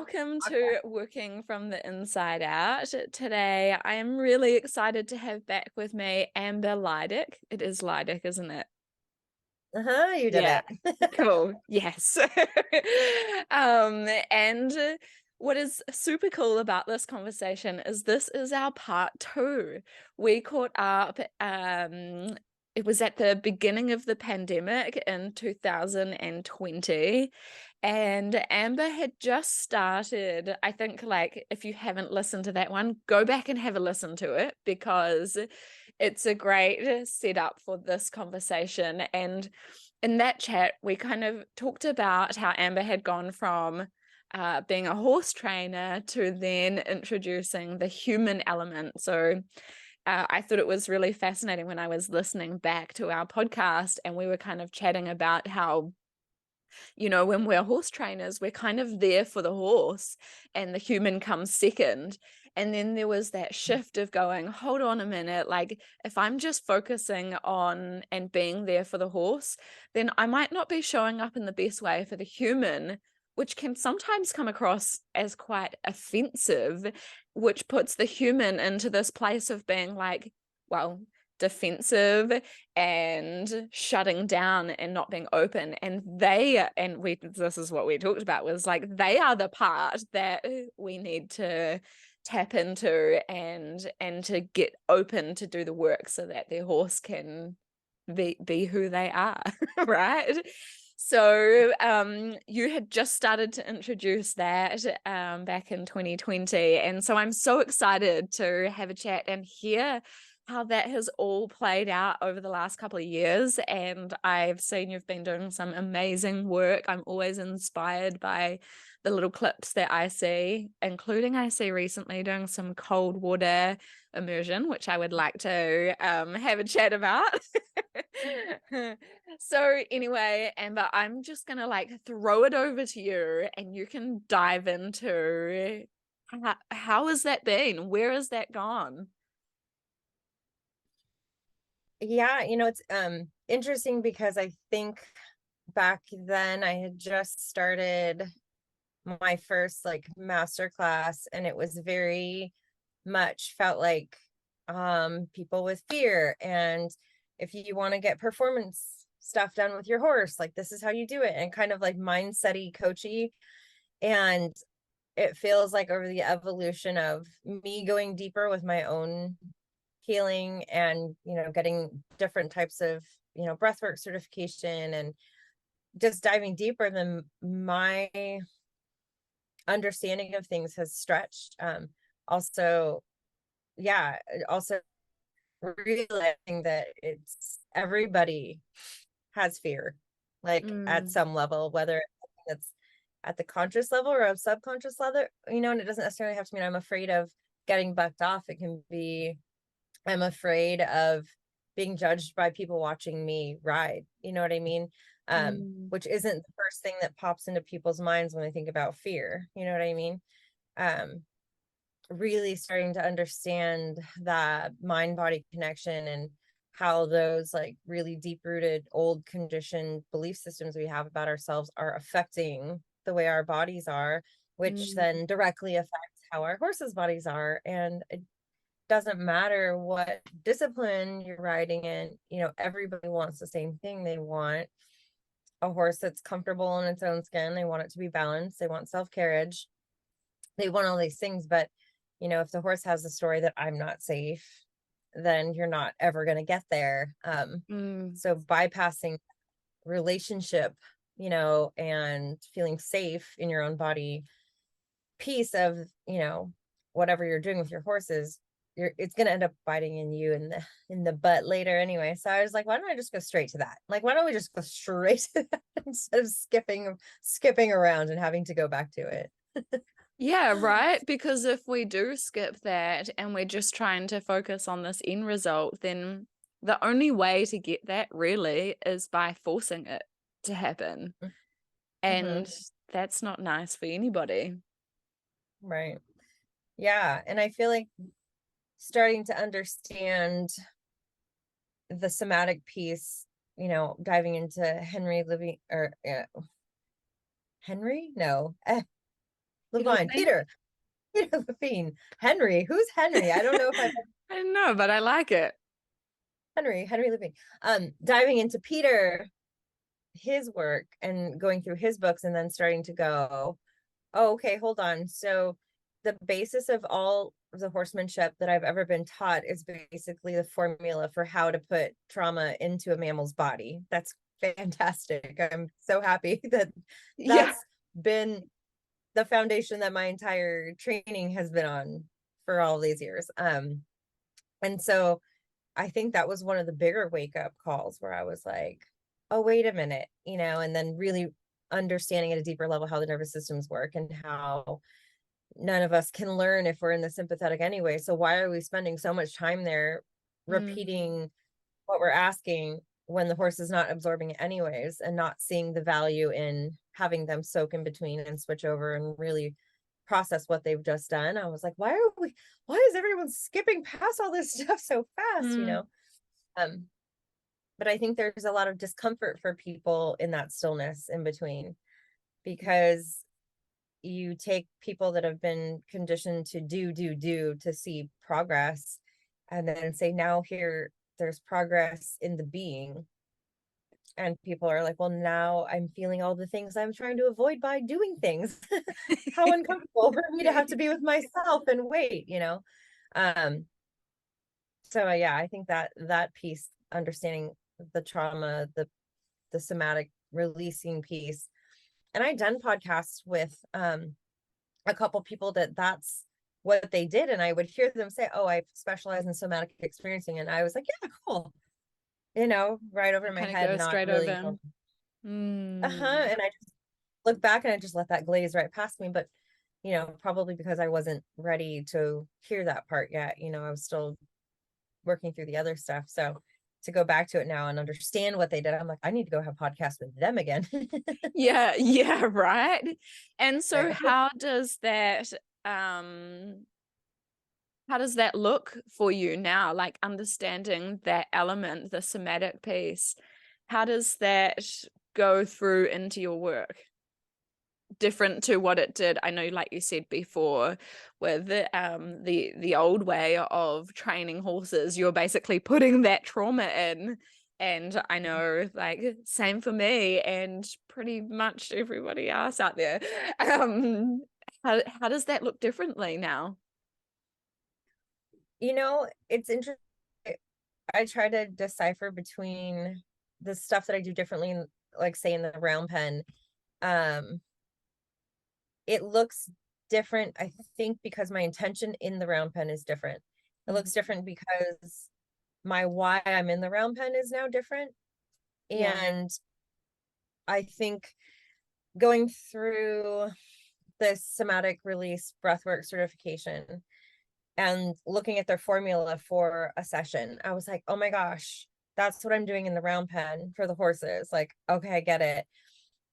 welcome to Working from the Inside Out. Today, I am really excited to have back with me Amber Lydic. It is Lydic, isn't it? You did Yeah, it. cool. Yes. And what is super cool about this conversation is this is our part two. We caught up, it was at the beginning of the pandemic in 2020, and Amber had just started. I think, like, if you haven't listened to that one, go back and have a listen to it because it's a great setup for this conversation. And in that chat, we kind of talked about how Amber had gone from being a horse trainer to then introducing the human element. So I thought it was really fascinating when I was listening back to our podcast and we were kind of chatting about how, when we're horse trainers, we're kind of there for the horse and the human comes second. And then there was that shift of going, hold on a minute, like if I'm just focusing on and being there for the horse, then I might not be showing up in the best way for the human, which can sometimes come across as quite offensive, which puts the human into this place of being like, well, defensive and shutting down and not being open. And this is what we talked about, was like they are the part that we need to tap into and to get open to do the work so that their horse can be who they are. Right. So you had just started to introduce that back in 2020. And so I'm so excited to have a chat and hear how that has all played out over the last couple of years. And I've seen you've been doing some amazing work. I'm always inspired by the little clips that I see, including I see recently doing some cold water immersion, which I would like to have a chat about. So anyway, Amber, I'm just gonna like throw it over to you and you can dive into how has that been? Where has that gone? Yeah, it's interesting because I think back then I had just started my first like master class, and it was very much felt like people with fear, and if you want to get performance stuff done with your horse, like this is how you do it, and kind of like mindset-y, coachy. And it feels like over the evolution of me going deeper with my own healing and getting different types of breathwork certification and just diving deeper, then my understanding of things has stretched. Also, yeah, also realizing that it's everybody has fear, like at some level, whether it's at the conscious level or a subconscious level, and it doesn't necessarily have to mean I'm afraid of getting bucked off. It can be I'm afraid of being judged by people watching me ride. You know what I mean? Which isn't the first thing that pops into people's minds when they think about fear. You know what I mean? Really starting to understand that mind-body connection and how those like really deep-rooted old conditioned belief systems we have about ourselves are affecting the way our bodies are, which then directly affects how our horses' bodies are. And it doesn't matter what discipline you're riding in, everybody wants the same thing. They want a horse that's comfortable in its own skin. They want it to be balanced. They want self-carriage. They want all these things. But, if the horse has the story that I'm not safe, then you're not ever going to get there. So bypassing relationship, and feeling safe in your own body, piece of, whatever you're doing with your horses, it's going to end up biting in you in the butt later anyway. So I was like, why don't I just go straight to that? Like, why don't we just go straight to that instead of skipping around and having to go back to it? Yeah, right. Because if we do skip that and we're just trying to focus on this end result, then the only way to get that really is by forcing it to happen. And that's not nice for anybody. Right. Yeah. And I feel like starting to understand the somatic piece, diving into Henry Living or Henry? No. Levine, Peter Levine, Henry. Who's Henry? I don't know if I've I don't know, but I like it. Henry Levine. Diving into Peter, his work and going through his books and then starting to go, oh, okay, hold on. So the basis of all of the horsemanship that I've ever been taught is basically the formula for how to put trauma into a mammal's body. That's fantastic. I'm so happy that that's been the foundation that my entire training has been on for all these years. And so I think that was one of the bigger wake up calls where I was like, oh, wait a minute, and then really understanding at a deeper level how the nervous systems work and how none of us can learn if we're in the sympathetic anyway. So why are we spending so much time there repeating what we're asking when the horse is not absorbing it anyways, and not seeing the value in having them soak in between and switch over and really process what they've just done? I was like, why is everyone skipping past all this stuff so fast, but I think there's a lot of discomfort for people in that stillness in between, because you take people that have been conditioned to do to see progress, and then say, now here there's progress in the being, and people are like, well, now I'm feeling all the things I'm trying to avoid by doing things. How uncomfortable for me to have to be with myself and wait, so yeah, I think that piece, understanding the trauma, the somatic releasing piece. And I done podcasts with a couple people that's what they did, and I would hear them say, oh, I specialize in somatic experiencing, and I was like, yeah, cool, right over my head, not straight really over. and I just look back and I just let that glaze right past me. But probably because I wasn't ready to hear that part yet, I was still working through the other stuff. So to go back to it now and understand what they did, I'm like, I need to go have podcasts with them again. yeah, right. And so Right. how does that look for you now, like understanding that element, the somatic piece? How does that go through into your work? Different to what it did, I know, like you said before, with the old way of training horses, you're basically putting that trauma in. And I know, like, same for me and pretty much everybody else out there. How does that look differently now? It's interesting. I try to decipher between the stuff that I do differently, like say in the round pen. It looks different, I think, because my intention in the round pen is different. It looks different because my why I'm in the round pen is now different. And I think going through this somatic release breathwork certification and looking at their formula for a session, I was like, oh my gosh, that's what I'm doing in the round pen for the horses. Like, okay, I get it.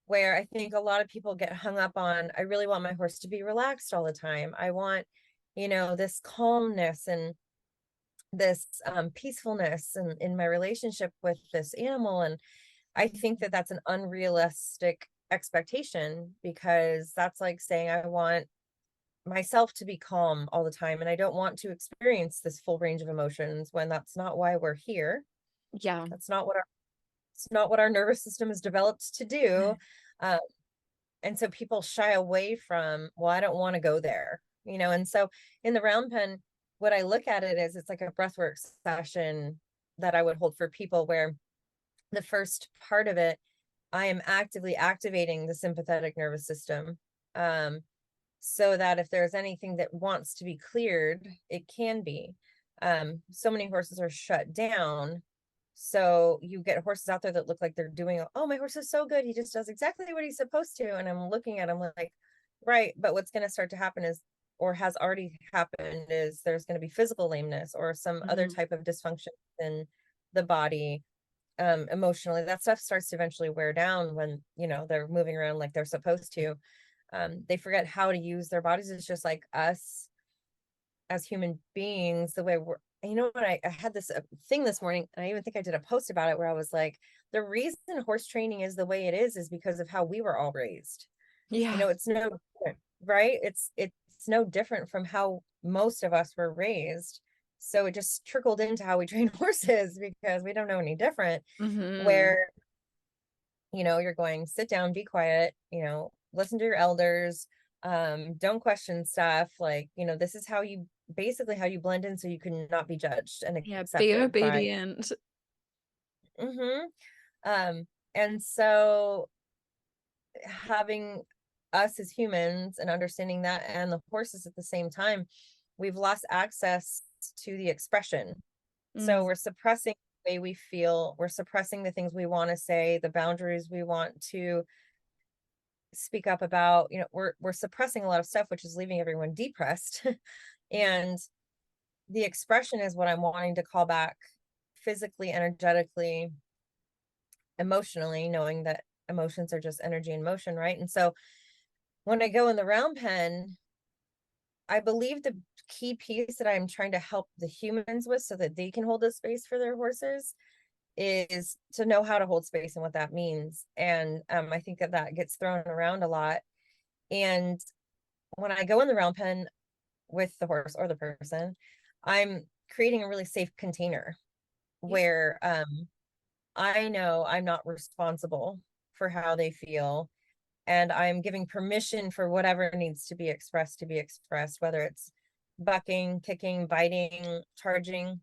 Where I think a lot of people get hung up on, I really want my horse to be relaxed all the time. I want, this calmness and this peacefulness in my relationship with this animal. And I think that that's an unrealistic expectation, because that's like saying I want myself to be calm all the time and I don't want to experience this full range of emotions, when that's not why we're here. That's not what our nervous system is developed to do. And so people shy away from, well, I don't want to go there, and so in the round pen, what I look at it is, it's like a breathwork session that I would hold for people, where the first part of it, I am actively activating the sympathetic nervous system, so that if there's anything that wants to be cleared, it can be. So many horses are shut down. So you get horses out there that look like they're doing, oh, my horse is so good, he just does exactly what he's supposed to. And I'm looking at him like, right, but what's going to start to happen is, or has already happened, is there's going to be physical lameness or some other type of dysfunction in the body. Emotionally, that stuff starts to eventually wear down when they're moving around like they're supposed to. They forget how to use their bodies. It's just like us as human beings, the way we're, what, I had this thing this morning, and I even think I did a post about it, where I was like, the reason horse training is the way it is because of how we were all raised. It's no different. right? It's no different from how most of us were raised. So it just trickled into how we train horses because we don't know any different. Mm-hmm. Where, you're going, sit down, be quiet, listen to your elders, don't question stuff. Like, this is how you basically how you blend in so you can not be judged and Yeah, be accepted by. obedient. Mm-hmm. And so having us as humans and understanding that and the horses at the same time, we've lost access to the expression. So Mm. we're suppressing the way we feel, we're suppressing the things we want to say, the boundaries we want to speak up about. We're suppressing a lot of stuff, which is leaving everyone depressed. And the expression is what I'm wanting to call back physically, energetically, emotionally, knowing that emotions are just energy in motion, right? And so when I go in the round pen, I believe the key piece that I'm trying to help the humans with so that they can hold a space for their horses is to know how to hold space and what that means. And I think that gets thrown around a lot. And when I go in the round pen with the horse or the person, I'm creating a really safe container Yeah. where I know I'm not responsible for how they feel, and I'm giving permission for whatever needs to be expressed, whether it's bucking, kicking, biting, charging,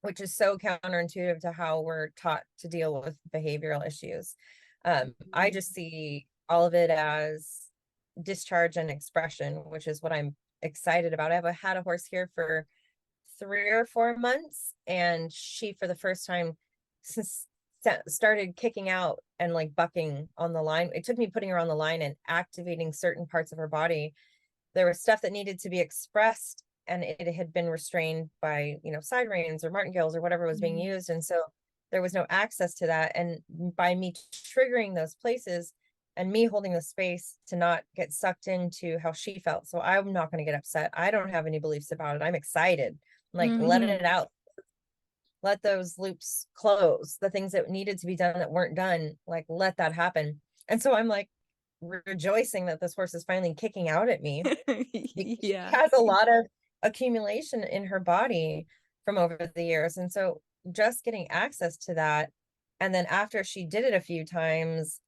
which is so counterintuitive to how we're taught to deal with behavioral issues. I just see all of it as discharge and expression, which is what I'm excited about. I've had a horse here for 3 or 4 months, and she, for the first time, started kicking out and like bucking on the line. It took me putting her on the line and activating certain parts of her body. There was stuff that needed to be expressed, and it had been restrained by, side reins or martingales or whatever was being Mm. used. And so there was no access to that. And by me triggering those places and me holding the space to not get sucked into how she felt. So I'm not going to get upset. I don't have any beliefs about it. I'm excited. Like, let it Mhm. out. Let those loops close. The things that needed to be done that weren't done, like, let that happen. And so I'm like rejoicing that this horse is finally kicking out at me, because she Yeah. has a lot of accumulation in her body from over the years. And so just getting access to that. And then after she did it a few times,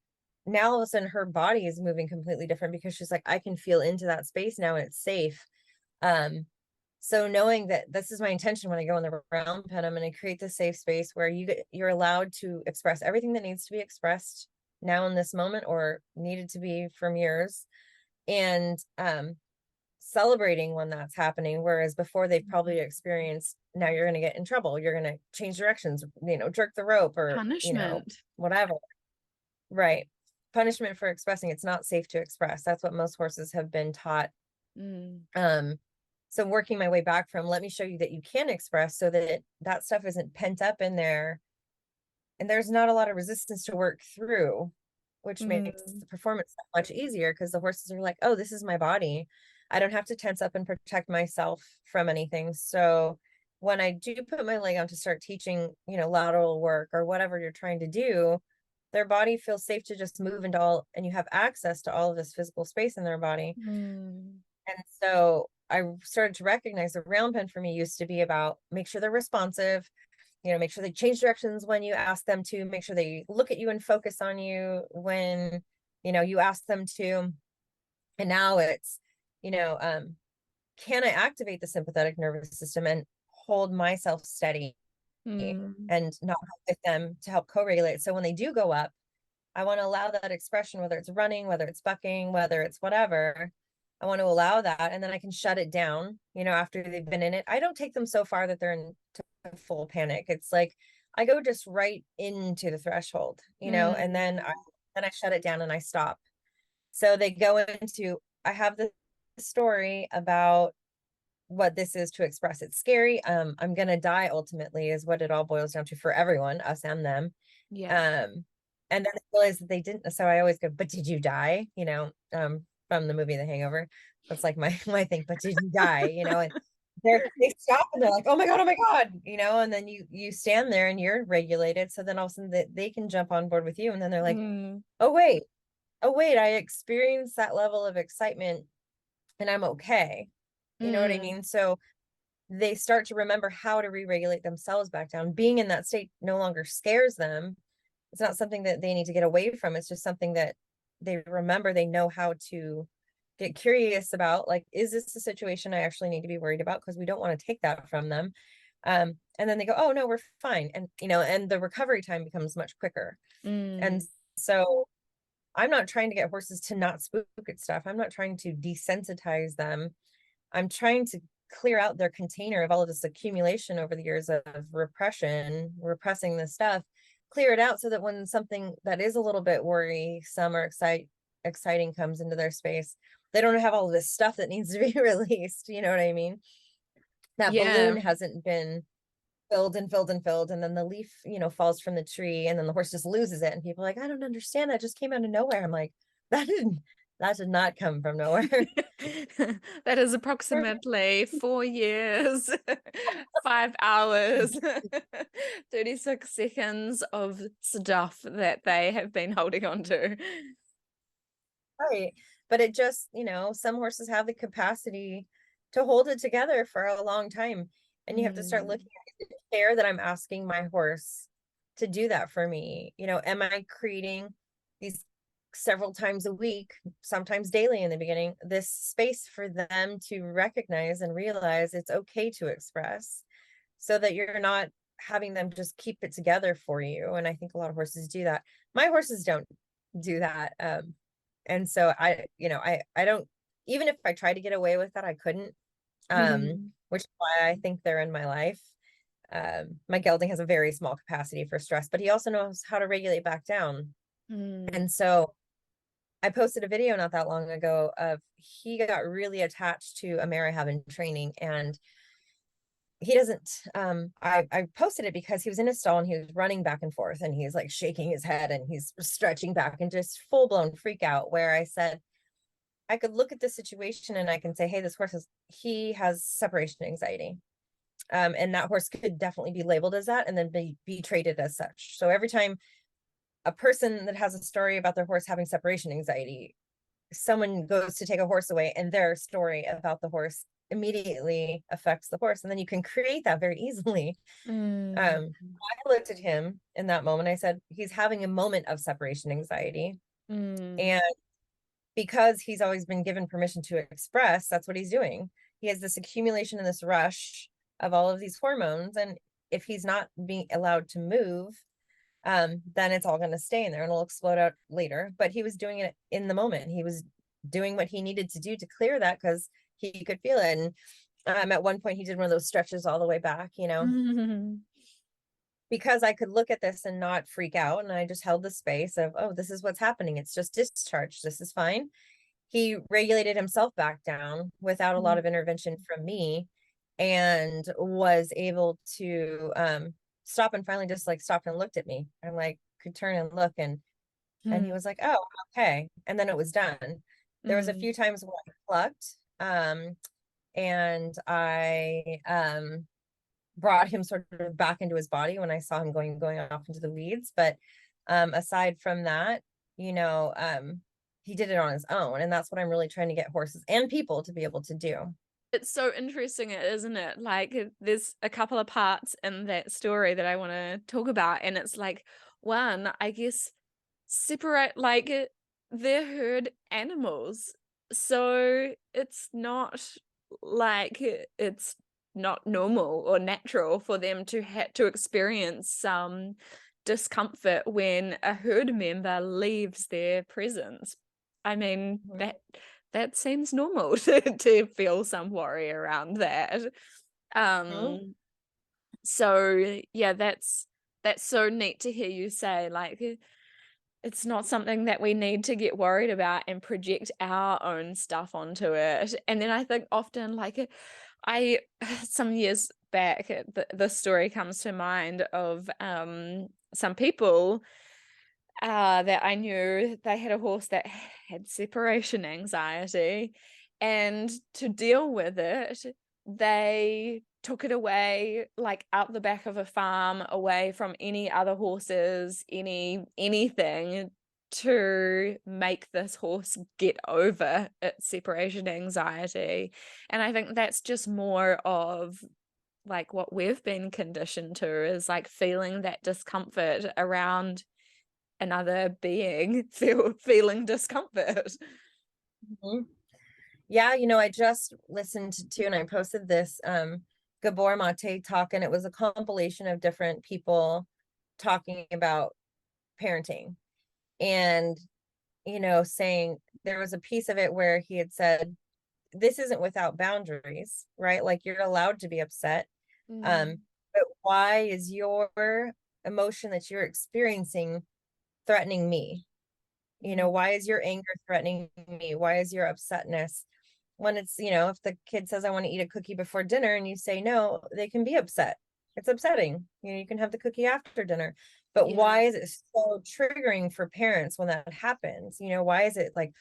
now all of a sudden her body is moving completely different because she's like, I can feel into that space now and it's safe. Um, so knowing that this is my intention when I go in the round pen, I'm going to create this safe space where you're allowed to express everything that needs to be expressed now in this moment or needed to be from years. And celebrating when that's happening, whereas before they've probably experienced, now you're going to get in trouble, you're going to change directions, jerk the rope, or Punishment. whatever. Right. Punishment for expressing. It's not safe to express. That's what most horses have been taught. Mm. So working my way back from, let me show you that you can express so that that stuff isn't pent up in there and there's not a lot of resistance to work through, which makes Mm. the performance much easier because the horses are like, oh, this is my body. I don't have to tense up and protect myself from anything. So when I do put my leg on to start teaching, lateral work or whatever you're trying to do, their body feels safe to just move into all, and you have access to all of this physical space in their body. Mm. And so I started to recognize the round pen for me used to be about make sure they're responsive, make sure they change directions when you ask them to, make sure they look at you and focus on you when, you ask them to. And now it's, can I activate the sympathetic nervous system and hold myself steady Mm. and not with them to help co-regulate? So when they do go up, I want to allow that expression, whether it's running, whether it's bucking, whether it's whatever. I want to allow that. And then I can shut it down, after they've been in it. I don't take them so far that they're in full panic. It's like I go just right into the threshold, and then Mm. I shut it down and I stop. So they go into, I have the story about what this is to express. It's scary. I'm gonna die ultimately is what it all boils down to for everyone, us and them. Yeah. And then I realized that they didn't. So I always go, but did you die? From the movie The Hangover. That's like my thing, but did you die? And they stop and they're like, oh my God, and then you stand there and you're regulated. So then all of a sudden they can jump on board with you. And then they're like, Mm. oh wait, oh wait, I experienced that level of excitement and I'm okay. You know what I Mm, mean? So they start to remember how to re-regulate themselves back down. Being in that state no longer scares them. It's not something that they need to get away from. It's just something that they remember. They know how to get curious about, like, is this a situation I actually need to be worried about? Because we don't want to take that from them. And then they go, oh no, we're fine. And and the recovery time becomes much quicker. And mm, so I'm not trying to get horses to not spook at stuff. I'm not trying to desensitize them. I'm trying to clear out their container of all of this accumulation over the years of repressing this stuff, clear it out so that when something that is a little bit worrisome or exciting comes into their space, they don't have all this stuff that needs to be released. You know what I mean? That balloon yeah. hasn't been filled and filled and filled, and then the leaf, falls from the tree, and then the horse just loses it, and people are like, I don't understand, that just came out of nowhere. I'm like, that did not come from nowhere. That is approximately 4 years, 5 hours, 36 seconds of stuff that they have been holding on to. Right. But it just, some horses have the capacity to hold it together for a long time. And you have to start Mm, looking at, is it fair that I'm asking my horse to do that for me? Am I creating these several times a week, sometimes daily in the beginning, this space for them to recognize and realize it's okay to express, so that you're not having them just keep it together for you. And I think a lot of horses do that. My horses don't do that. And so I don't, even if I tried to get away with that, I couldn't, mm, which is why I think they're in my life. My gelding has a very small capacity for stress, but he also knows how to regulate back down. mm, And so I posted a video not that long ago of, he got really attached to a mare I have in training, and he doesn't, I posted it because he was in his stall and he was running back and forth, and he's like shaking his head and he's stretching back and just full blown freak out, where I said, I could look at this situation and I can say, hey, this horse he has separation anxiety. And that horse could definitely be labeled as that and then be treated as such. So every time a person that has a story about their horse having separation anxiety, someone goes to take a horse away, and their story about the horse immediately affects the horse. And then you can create that very easily. mm, I looked at him in that moment. I said, he's having a moment of separation anxiety. mm, And because he's always been given permission to express, that's what he's doing. He has this accumulation and this rush of all of these hormones. And if he's not being allowed to move, then it's all going to stay in there and it'll explode out later. But he was doing it in the moment. He was doing what he needed to do to clear that because he could feel it. And at one point, he did one of those stretches all the way back, mm, because I could look at this and not freak out. And I just held the space of, oh, this is what's happening. It's just discharge. This is fine. He regulated himself back down without a lot of intervention from me, and was able to stop, and finally just like stopped and looked at me. I like could turn and look, and he mm, was like, oh, okay. And then it was done. There was a mm, few times where I clucked, and I brought him sort of back into his body when I saw him going off into the weeds. But aside from that, he did it on his own. And that's what I'm really trying to get horses and people to be able to do. It's so interesting, isn't it? Like, there's a couple of parts in that story that I want to talk about, and it's like, one, I guess, separate, like, they're herd animals, so it's not like it's not normal or natural for them to have to experience some discomfort when a herd member leaves their presence. I mean, Mhm. that seems normal to feel some worry around that. Mhm. So yeah, that's so neat to hear you say, like, it's not something that we need to get worried about and project our own stuff onto it. And then I think often, like, I some years back, the story comes to mind of some people that I knew. They had a horse that had separation anxiety, and to deal with it, they took it away, like out the back of a farm, away from any other horses, anything, to make this horse get over its separation anxiety. And I think that's just more of like what we've been conditioned to, is like feeling that discomfort around another being, feeling discomfort. Mhm. Yeah, I just listened to, and I posted this Gabor Mate talk, and it was a compilation of different people talking about parenting. And, saying there was a piece of it where he had said, this isn't without boundaries, right? Like, you're allowed to be upset. Mm. But why is your emotion that you're experiencing threatening me? Why is your anger threatening me? Why is your upsetness? When it's, if the kid says, I want to eat a cookie before dinner, and you say no, they can be upset. It's upsetting. You can have the cookie after dinner. But Yeah. why is it so triggering for parents when that happens? Why is it like,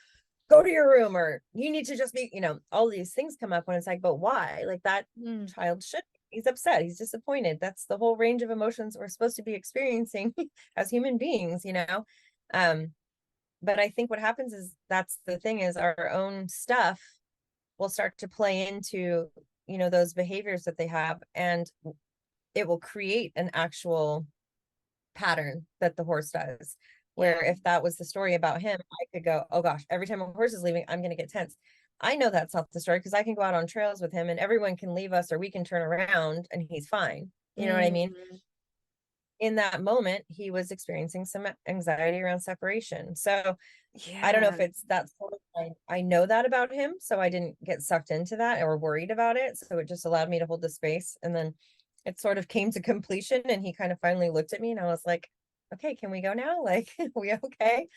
go to your room, or you need to just be, all these things come up when it's like, but why? Like, that Mm. child should, he's upset, he's disappointed. That's the whole range of emotions we're supposed to be experiencing as human beings. But I think what happens is, that's the thing, is our own stuff will start to play into, those behaviors that they have, and it will create an actual pattern that the horse does. Where Yeah. if that was the story about him, I could go, oh gosh, every time a horse is leaving, I'm going to get tense. I know that's not the story, because I can go out on trails with him and everyone can leave us, or we can turn around and he's fine. You know what I mean? Mm. In that moment, he was experiencing some anxiety around separation. So I don't know if Yeah. it's that sort of, I know that about him, so I didn't get sucked into that or worried about it. So it just allowed me to hold the space. And then it sort of came to completion, and he kind of finally looked at me, and I was like, okay, can we go now? Like, we okay?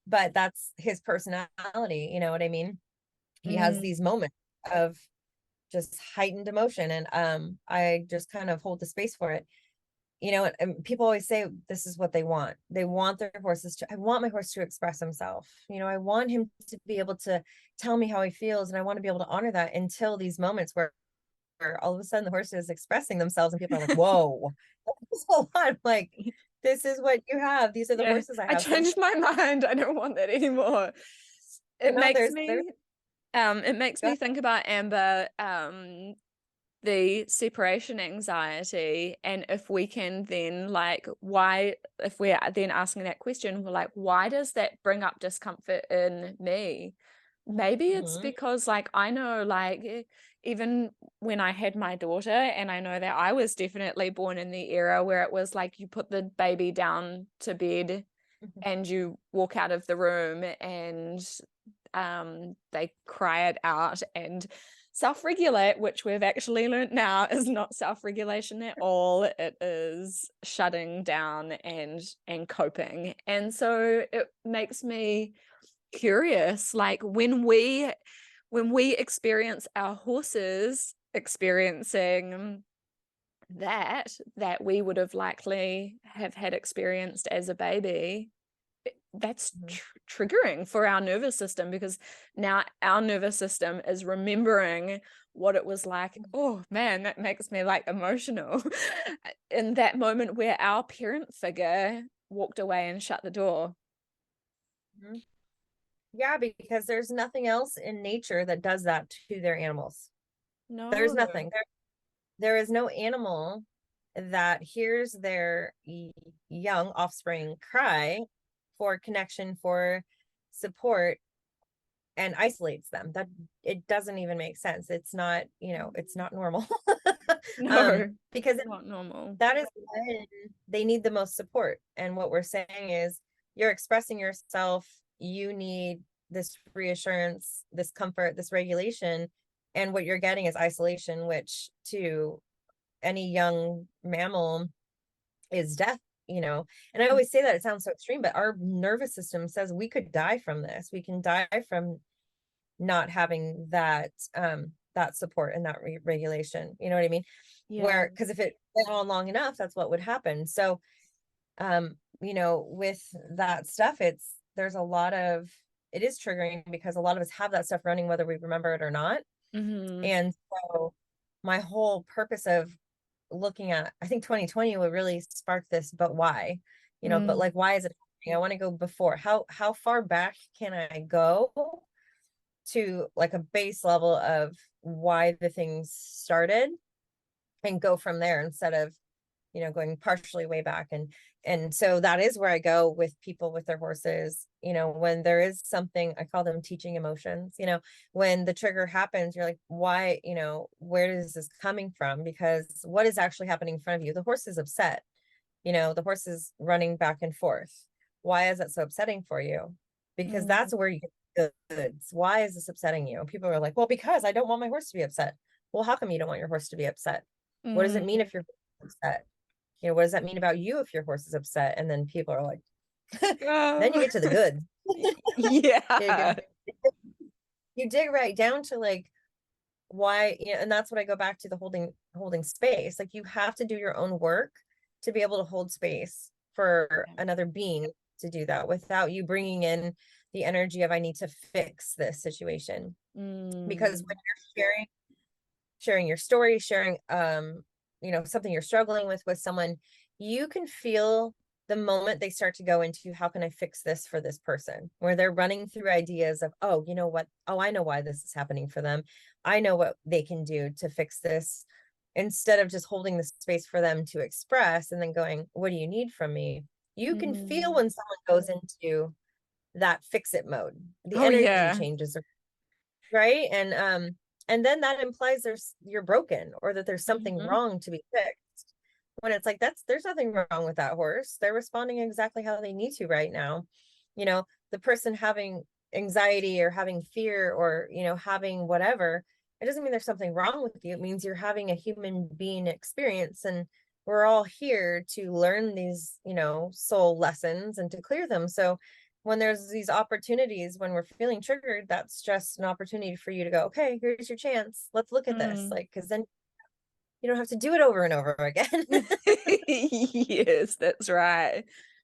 But that's his personality, you know what I mean? He has Mm. these moments of just heightened emotion, and I just kind of hold the space for it. And people always say this is what they want. They want their horses to, I want my horse to express himself. I want him to be able to tell me how he feels. And I want to be able to honor that, until these moments where all of a sudden the horse is expressing themselves and people are like, whoa, that's a lot. Like, this is what you have. These are the Yeah. horses I I have. So, changed my mind. I don't want that anymore. It makes there's, me think about Amber, the separation anxiety, and if we can then like, why, if we're then asking that question, we're like, why does that bring up discomfort in me? Maybe it's Mhm. because like I know, like even when I had my daughter, and I know that I was definitely born in the era where it was like you put the baby down to bed Mhm. and you walk out of the room, and they cry it out and self-regulate, which we've actually learned now is not self-regulation at all. It is shutting down and coping. And so it makes me curious, like when we experience our horses experiencing that we would have likely have had experienced as a baby, that's Mhm. triggering for our nervous system, because now our nervous system is remembering what it was like. Oh man, that makes me like emotional in that moment where our parent figure walked away and shut the door. Mhm. Yeah, because there's nothing else in nature that does that to their animals. There's No. nothing. There is no animal that hears their young offspring cry for connection, for support, and isolates them. That, it doesn't even make sense. It's not, it's not normal. No, Because not normal. that is when they need the most support. And what we're saying is, you're expressing yourself, you need this reassurance, this comfort, this regulation. And what you're getting is isolation, which to any young mammal is death. And I always say that, it sounds so extreme, but our nervous system says we could die from this. We can die from not having that support and that regulation. You know what I mean? Yeah. Where, because if it went on long enough, that's what would happen. So with that stuff, there's a lot of, it is triggering, because a lot of us have that stuff running whether we remember it or not. Mm-hmm. And so my whole purpose of looking at, I think 2020 would really spark this, but why? But Mm. like, why is it I want to go before. How far back can I go to like a base level of why the things started and go from there instead of, going partially way back. And so that is where I go with people with their horses, when there is something, I call them teaching emotions, when the trigger happens, you're like, why, where is this coming from? Because what is actually happening in front of you? The horse is upset, the horse is running back and forth. Why is that so upsetting for you? Because that's where you get the goods. Why is this upsetting you? People are like, well, because I don't want my horse to be upset. Well, how come you don't want your horse to be upset? What does it mean if you're upset? What does that mean about you if your horse is upset? And then people are like, then you get to the good. Yeah. You dig right down to like why, and that's what I go back to, the holding space. Like you have to do your own work to be able to hold space for another being to do that without you bringing in the energy of I need to fix this situation. Because when you're sharing your story, sharing something you're struggling with someone, you can feel the moment they start to go into how can I fix this for this person, where they're running through ideas of, oh, you know what, oh, I know why this is happening for them, I know what they can do to fix this, instead of just holding the space for them to express and then going, what do you need from me? You can feel when someone goes into that fix it mode, the Oh energy yeah. changes, right? And then that implies you're broken or that there's something wrong to be fixed, when it's like there's nothing wrong with that horse. They're responding exactly how they need to right now. The person having anxiety or having fear or having whatever, it doesn't mean there's something wrong with you. It means you're having a human being experience, and we're all here to learn these soul lessons and to clear them. So when there's these opportunities, when we're feeling triggered, that's just an opportunity for you to go, okay, here's your chance. Let's look at this. Like, because then you don't have to do it over and over again. Yes, that's right.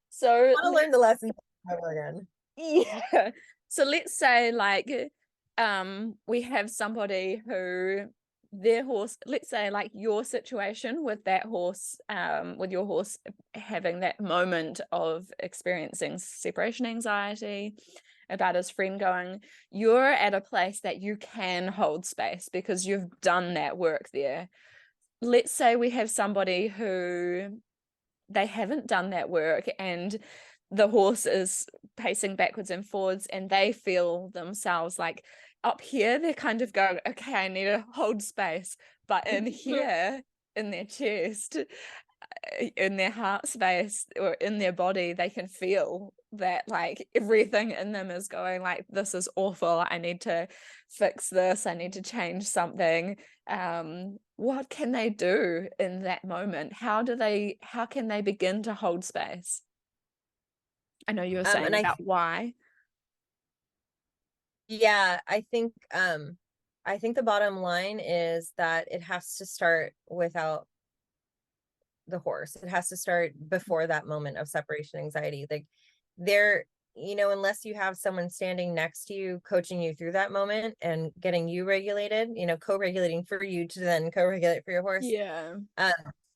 So I want to learn the lesson over again. yeah. So let's say like we have somebody who their horse, let's say like your situation with that horse, with your horse having that moment of experiencing separation anxiety about his friend going, you're at a place that you can hold space because you've done that work there. Let's say we have somebody who they haven't done that work and the horse is pacing backwards and forwards and they feel themselves like up here they're kind of going, okay, I need to hold space, but in here in their chest, in their heart space or in their body, they can feel that like everything in them is going like, this is awful, I need to fix this, I need to change something. What can they do in that moment? How can they begin to hold space? I know you were saying about why. Yeah, I think the bottom line is that it has to start without the horse. It has to start before that moment of separation anxiety. Like there, unless you have someone standing next to you, coaching you through that moment and getting you regulated, co-regulating for you to then co-regulate for your horse. Yeah.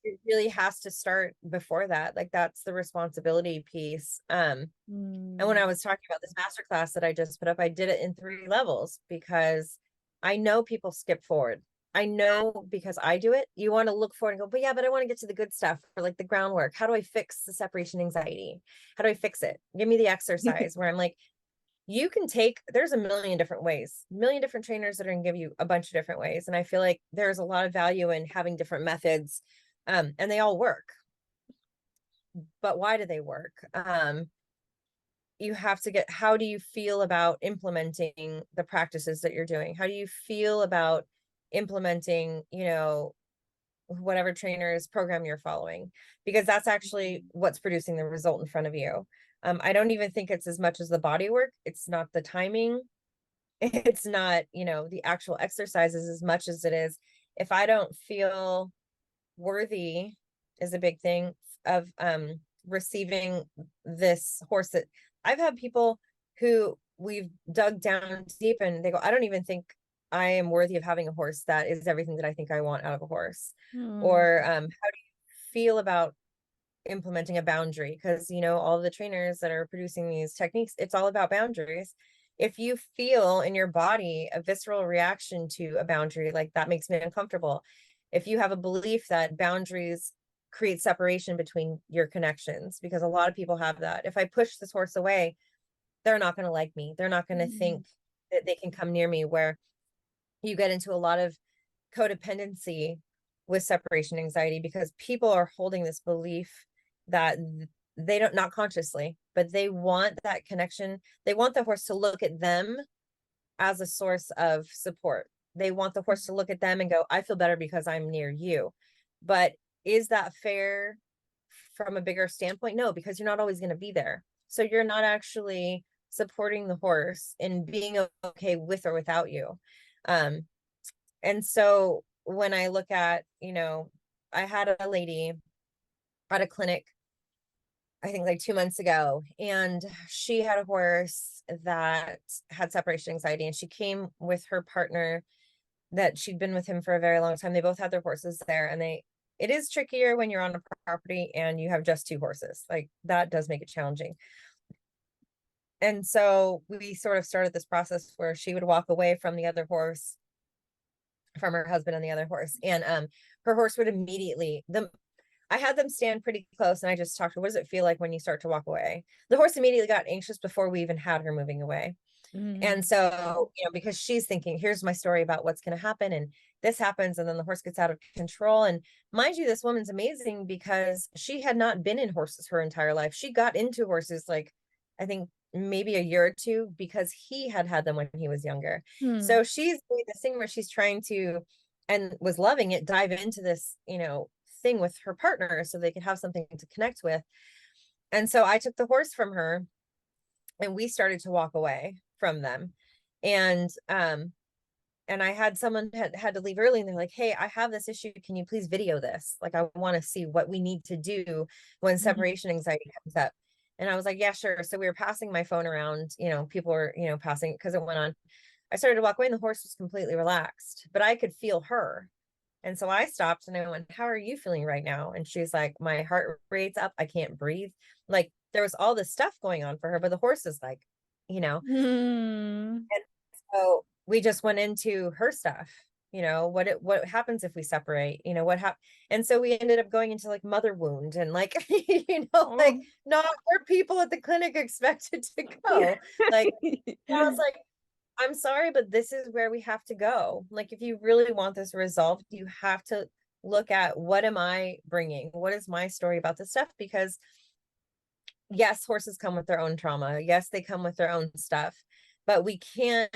It really has to start before that. Like that's the responsibility piece. And when I was talking about this masterclass that I just put up, I did it in 3 levels because I know people skip forward. I know because I do it. You want to look forward and go, but yeah, but I want to get to the good stuff for like the groundwork. How do I fix the separation anxiety? How do I fix it? Give me the exercise where I'm like, you can there's a million different ways, a million different trainers that are going to give you a bunch of different ways. And I feel like there's a lot of value in having different methods. And they all work. But why do they work? You have to get, how do you feel about implementing the practices that you're doing? How do you feel about implementing, whatever trainer's program you're following? Because that's actually what's producing the result in front of you. I don't even think it's as much as the body work. It's not the timing. It's not, the actual exercises as much as it is. If I don't feel worthy is a big thing of receiving this horse. That I've had people who we've dug down deep and they go, I don't even think I am worthy of having a horse that is everything that I think I want out of a horse. Or how do you feel about implementing a boundary, because all the trainers that are producing these techniques, it's all about boundaries. If you feel in your body a visceral reaction to a boundary, like that makes me uncomfortable, if you have a belief that boundaries create separation between your connections, because a lot of people have that, if I push this horse away, they're not going to like me, they're not going to think that they can come near me, where you get into a lot of codependency with separation anxiety, because people are holding this belief that they don't, not consciously, but they want that connection. They want the horse to look at them as a source of support. They want the horse to look at them and go, I feel better because I'm near you. But is that fair from a bigger standpoint? No, because you're not always going to be there. So you're not actually supporting the horse in being okay with or without you. And so when I look at, I had a lady at a clinic, I think like 2 months ago, and she had a horse that had separation anxiety, and she came with her partner that she'd been with him for a very long time. They both had their horses there, and it is trickier when you're on a property and you have just two horses. Like that does make it challenging. And so we sort of started this process where she would walk away from the other horse, from her husband and the other horse, and her horse would immediately, I had them stand pretty close, and I just talked to her, what does it feel like when you start to walk away? The horse immediately got anxious before we even had her moving away. And so, because she's thinking, here's my story about what's going to happen, and this happens, and then the horse gets out of control. And mind you, this woman's amazing, because she had not been in horses her entire life. She got into horses, like, I think maybe a year or two, because he had them when he was younger. So she's doing this thing where she's trying to, and was loving it, dive into this, thing with her partner so they could have something to connect with. And so I took the horse from her, and we started to walk away from them. And I had someone had to leave early, and they're like, hey, I have this issue, can you please video this? Like, I want to see what we need to do when separation anxiety comes up. And I was like, yeah, sure. So we were passing my phone around, people were, passing, because it went on. I started to walk away, and the horse was completely relaxed, but I could feel her. And so I stopped, and I went, how are you feeling right now? And she's like, my heart rate's up, I can't breathe. Like, there was all this stuff going on for her, but the horse is like, and so we just went into her stuff, what happens if we separate, and so we ended up going into like mother wound, and like, like not where people at the clinic expected to go. Like, I was like, I'm sorry, but this is where we have to go. Like, if you really want this resolved, you have to look at, what am I bringing? What is my story about this stuff? Because yes, horses come with their own trauma. Yes, they come with their own stuff, but we can't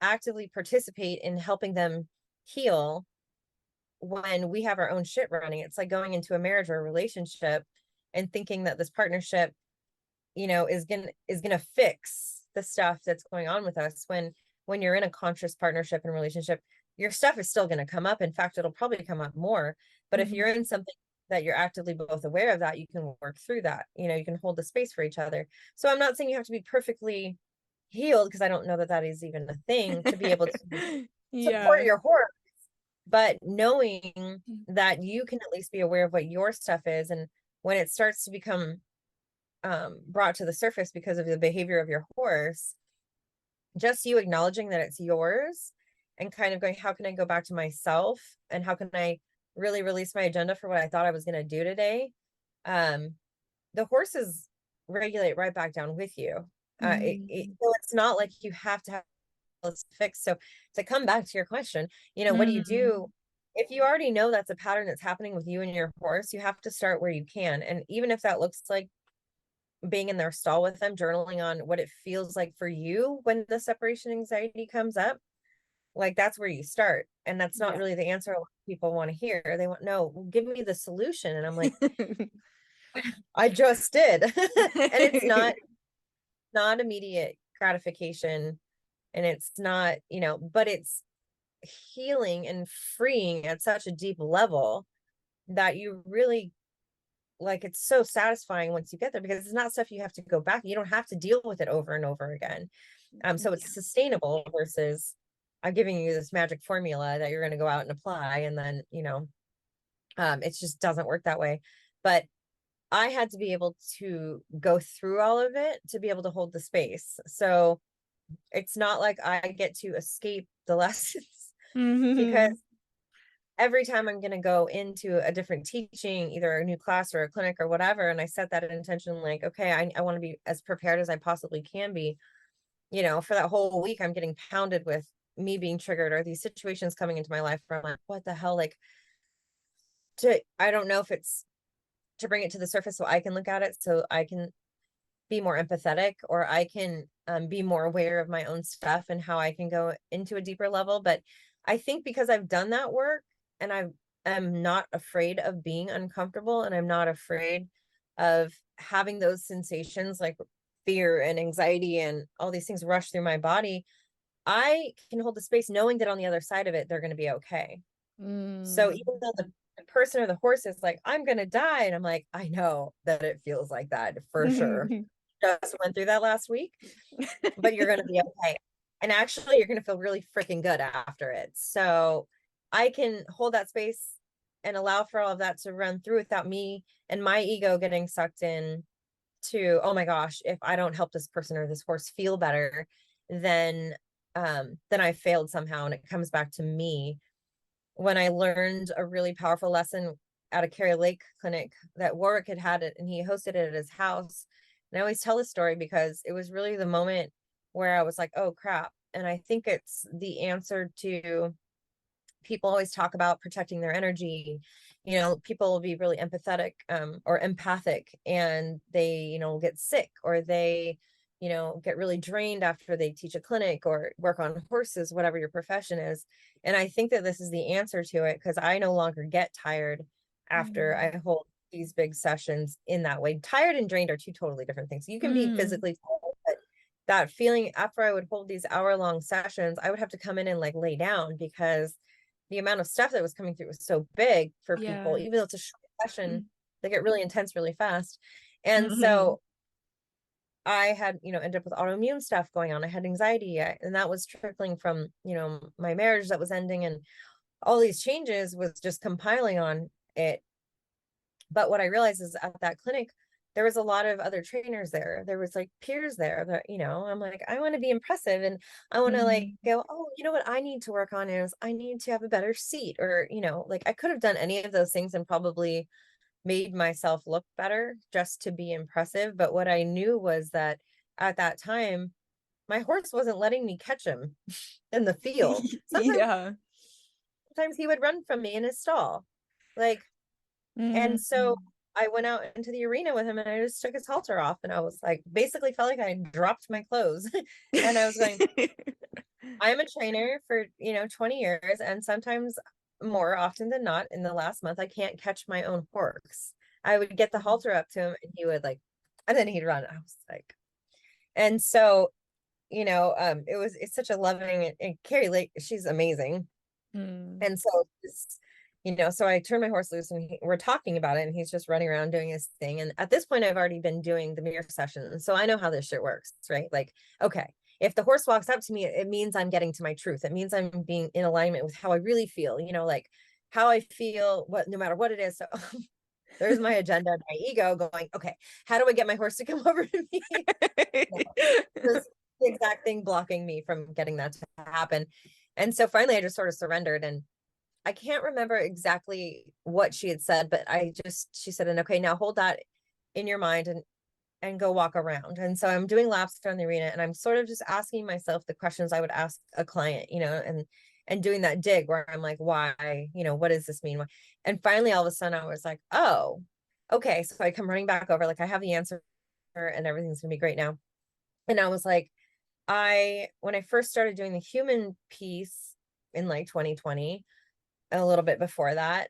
actively participate in helping them heal when we have our own shit running. It's like going into a marriage or a relationship and thinking that this partnership, is gonna fix the stuff that's going on with us, when you're in a conscious partnership and relationship, your stuff is still going to come up. In fact, it'll probably come up more. But if you're in something that you're actively both aware of that, you can work through that. You can hold the space for each other. So I'm not saying you have to be perfectly healed, because I don't know that is even a thing, to be able to support your horse, but knowing that you can at least be aware of what your stuff is. And when it starts to become brought to the surface because of the behavior of your horse, just you acknowledging that it's yours, and kind of going, how can I go back to myself, and how can I really release my agenda for what I thought I was going to do today? The horses regulate right back down with you. So it's not like you have to have this fixed. So to come back to your question, what do you do? If you already know that's a pattern that's happening with you and your horse, you have to start where you can. And even if that looks like being in their stall with them, journaling on what it feels like for you when the separation anxiety comes up, like, that's where you start. And that's not really the answer a lot of people want to hear. They want, no, give me the solution. And I'm like, I just did. And it's not immediate gratification, and it's not, but it's healing and freeing at such a deep level that you really, like, it's so satisfying once you get there, because it's not stuff you have to go back. You don't have to deal with it over and over again. So it's sustainable, versus I'm giving you this magic formula that you're going to go out and apply, and then, it just doesn't work that way. But I had to be able to go through all of it to be able to hold the space. So it's not like I get to escape the lessons because Mhm. every time I'm going to go into a different teaching, either a new class or a clinic or whatever, and I set that intention, like, okay, I want to be as prepared as I possibly can be, for that whole week, I'm getting pounded with me being triggered or these situations coming into my life where I'm like, what the hell? Like, I don't know if it's to bring it to the surface so I can look at it, so I can be more empathetic, or I can be more aware of my own stuff and how I can go into a deeper level. But I think because I've done that work and I'm not afraid of being uncomfortable, and I'm not afraid of having those sensations like fear and anxiety and all these things rush through my body, I can hold the space knowing that on the other side of it, they're going to be okay. So even Mm. though the person or the horse is like, I'm going to die. And I'm like, I know that it feels like that for sure. Just went through that last week, but you're going to be okay. And actually, you're going to feel really freaking good after it. So I can hold that space and allow for all of that to run through without me and my ego getting sucked in to, oh my gosh, if I don't help this person or this horse feel better, then I failed somehow. And it comes back to me. When I learned a really powerful lesson at a Carrie Lake clinic that Warwick had it, and he hosted it at his house. And I always tell this story because it was really the moment where I was like, oh crap. And I think it's the answer to, people always talk about protecting their energy. People will be really empathetic or empathic, and they, get sick, or they, get really drained after they teach a clinic or work on horses, whatever your profession is. And I think that this is the answer to it, because I no longer get tired after Mm. I hold these big sessions in that way. Tired and drained are two totally different things. You can be Mm. physically tired, but that feeling after I would hold these hour-long sessions, I would have to come in and like lay down, because the amount of stuff that was coming through was so big for people, Yeah. even though it's a short session, they get really intense really fast. And Mhm. so I had, ended up with autoimmune stuff going on. I had anxiety, and that was trickling from, my marriage that was ending, and all these changes was just compiling on it. But what I realized is at that clinic, there was a lot of other trainers there. There was like peers there that, I'm like, I want to be impressive, and I want to like Mhm. go, oh, what I need to work on is I need to have a better seat, or, like I could have done any of those things and probably made myself look better just to be impressive. But what I knew was that at that time, my horse wasn't letting me catch him in the field. Yeah. Sometimes he would run from me in his stall. Like, and Mm. so I went out into the arena with him, and I just took his halter off, and I was like, basically felt like I dropped my clothes. And I was going, I'm a trainer for, 20 years. And sometimes, more often than not, in the last month, I can't catch my own horse. I would get the halter up to him, and he would like, and then he'd run. I was like, and so, it's such a loving, and Carrie Lake, she's amazing. Mm. And so so I turned my horse loose, and we're talking about it, and he's just running around doing his thing. And at this point, I've already been doing the mirror session. So I know how this shit works, right? Like, okay, if the horse walks up to me, it means I'm getting to my truth. It means I'm being in alignment with how I really feel, like how I feel, no matter what it is. So there's my agenda, my ego going, okay, how do I get my horse to come over to me? This the exact thing blocking me from getting that to happen. And so finally I just sort of surrendered, and I can't remember exactly what she had said, but she said, and okay, now hold that in your mind, and go walk around. And so I'm doing laps around the arena, and I'm sort of just asking myself the questions I would ask a client, and doing that dig where I'm like, why, what does this mean? And finally, all of a sudden I was like, oh, okay. So I come running back over, like I have the answer, and everything's gonna be great now. And I was like, when I first started doing the human piece in like 2020, a little bit before that,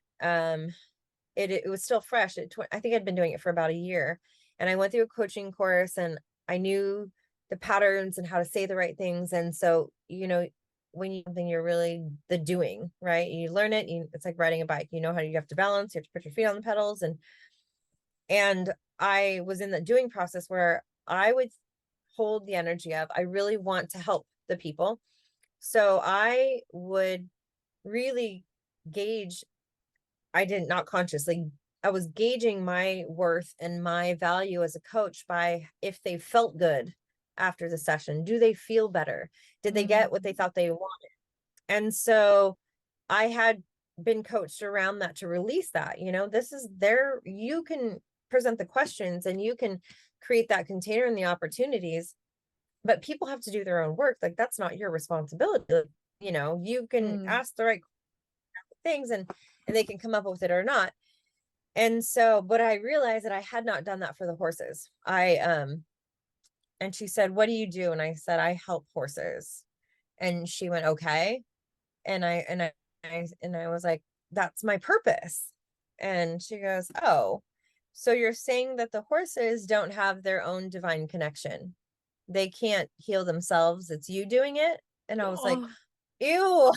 it was still fresh. I think I'd been doing it for about a year, and I went through a coaching course, and I knew the patterns and how to say the right things. And so, when you're really the doing, right? You learn it. It's like riding a bike. You know how you have to balance. You have to put your feet on the pedals, and I was in the doing process where I would hold the energy of, I really want to help the people. So I would really gauge, I didn't, not consciously I was gauging my worth and my value as a coach by if they felt good after the session. Do they feel better? Did they get what they thought they wanted? And so I had been coached around that to release that, this is there, you can present the questions and you can create that container and the opportunities, but people have to do their own work. Like, that's not your responsibility. You can ask the right things and they can come up with it or not. And so, but I realized that I had not done that for the horses. And she said, "What do you do?" And I said, "I help horses." And she went, "Okay." And I was like, "That's my purpose." And she goes, "Oh, so you're saying that the horses don't have their own divine connection? They can't heal themselves. It's you doing it?" And I was like, Oh. "Ew."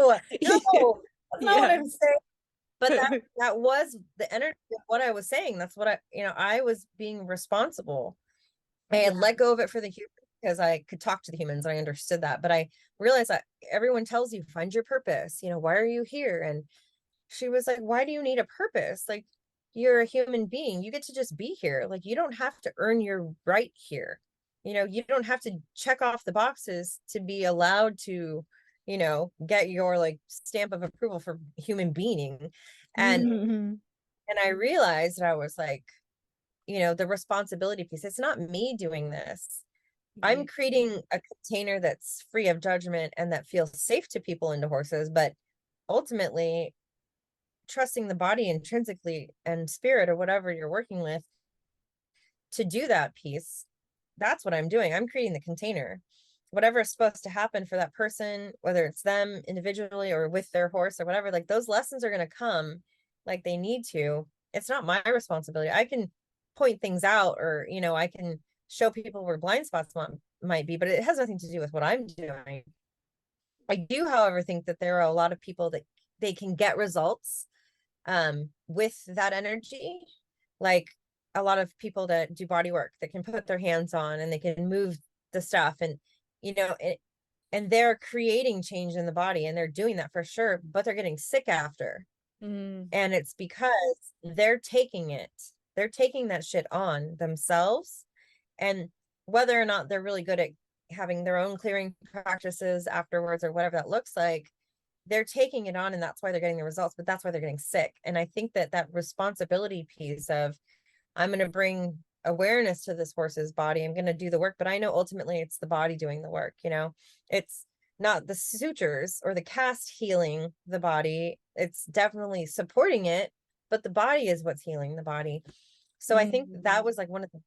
Like, ew. No, that's not what Yeah. I'm saying. But that was the energy of what I was saying. That's what I was being responsible. I had let go of it for the humans because I could talk to the humans and I understood that. But I realized that everyone tells you, find your purpose. Why are you here? And she was like, "Why do you need a purpose? Like, you're a human being. You get to just be here. Like, you don't have to earn your right here. You don't have to check off the boxes to be allowed to, get your like stamp of approval for human being." And and I realized that I was like, the responsibility piece. It's not me doing this. I'm creating a container that's free of judgment and that feels safe to people into horses, but ultimately trusting the body intrinsically and spirit or whatever you're working with to do that piece. That's what I'm doing. I'm creating the container. Whatever is supposed to happen for that person, whether it's them individually or with their horse or whatever, like those lessons are going to come like they need to. It's not my responsibility. I can point things out or, I can show people where blind spots might be, but it has nothing to do with what I'm doing. I do, however, think that there are a lot of people that they can get results with that energy. Like a lot of people that do body work that can put their hands on and they can move the stuff and, and they're creating change in the body and they're doing that for sure, but they're getting sick after. And it's because they're taking that shit on themselves. And whether or not they're really good at having their own clearing practices afterwards or whatever that looks like, they're taking it on and that's why they're getting the results, but that's why they're getting sick. And I think that responsibility piece of, I'm going to bring awareness to this horse's body, I'm going to do the work, but I know ultimately it's the body doing the work. It's not the sutures or the cast healing the body. It's definitely supporting it, but the body is what's healing the body. So I think that was like one of the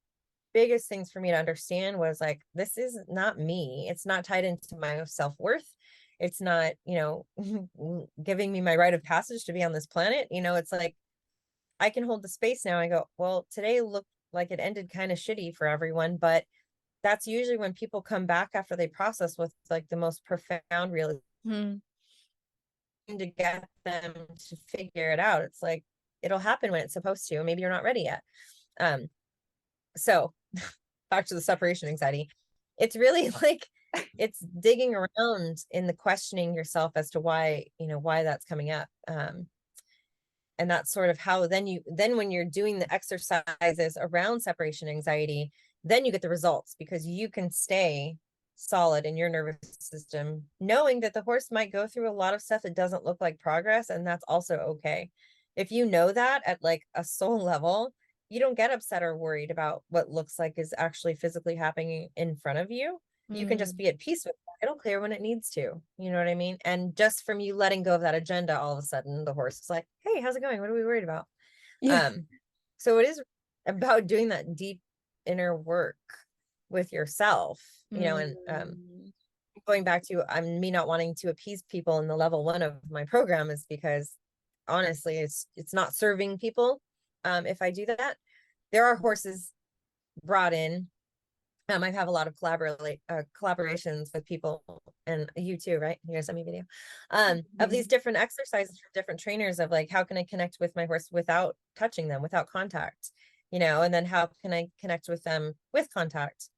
biggest things for me to understand was like, this is not me. It's not tied into my self-worth. It's not, giving me my rite of passage to be on this planet. It's like, I can hold the space now. I go, well, today looked like it ended kind of shitty for everyone, but that's usually when people come back after they process with like the most profound realization to get them to figure it out. It's like, it'll happen when it's supposed to. Maybe you're not ready yet. So back to the separation anxiety. It's really like, it's digging around in the questioning yourself as to why that's coming up. And that's sort of how then when you're doing the exercises around separation anxiety, then you get the results because you can stay solid in your nervous system, knowing that the horse might go through a lot of stuff that doesn't look like progress. And that's also okay. If you know that at like a soul level, you don't get upset or worried about what looks like is actually physically happening in front of you. You can just be at peace with it. It'll clear when it needs to. You know what I mean? And just from you letting go of that agenda, all of a sudden the horse is like, "Hey, how's it going? What are we worried about?" So it is about doing that deep inner work with yourself, and going back to me not wanting to appease people in the level 1 of my program is because honestly, it's not serving people. If I do that, there are horses brought in. I have a lot of collaborations with people, and you too, right? You guys sent me a video of these different exercises from different trainers of like, how can I connect with my horse without touching them, without contact, and then how can I connect with them with contact,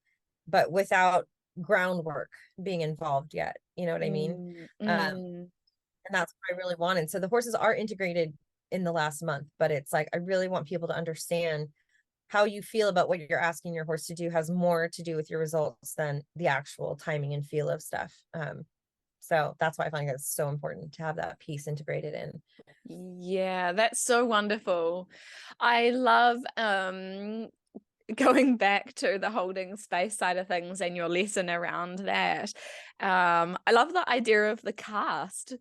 but without groundwork being involved yet. You know what I mean? And that's what I really wanted. So the horses are integrated in the last month, but it's like, I really want people to understand how you feel about what you're asking your horse to do has more to do with your results than the actual timing and feel of stuff. So that's why I find it's so important to have that piece integrated in. Yeah, that's so wonderful. I love going back to the holding space side of things and your lesson around that. I love the idea of the cast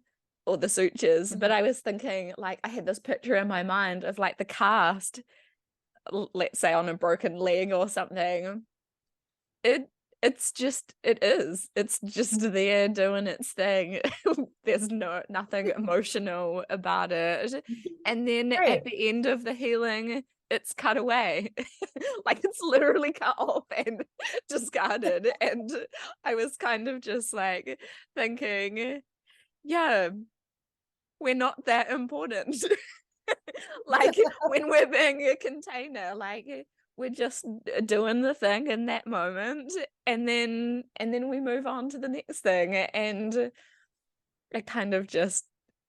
or the sutures, but I was thinking, like, I had this picture in my mind of like the cast, let's say on a broken leg or something. It's just there doing its thing. There's nothing emotional about it. And then Right. at the end of the healing, it's cut away. Like it's literally cut off and discarded. And I was kind of just like thinking, yeah, we're not that important. Like when we're being a container, like we're just doing the thing in that moment, and then we move on to the next thing. And it kind of just,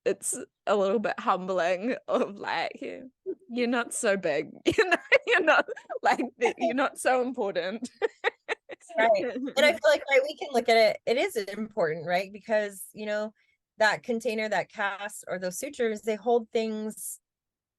it's a little bit humbling of like, you're not so big, you're not like you're not so important. Right. And I feel like, right, we can look at it, it is important, right? Because, that container, that cast, or those sutures, they hold things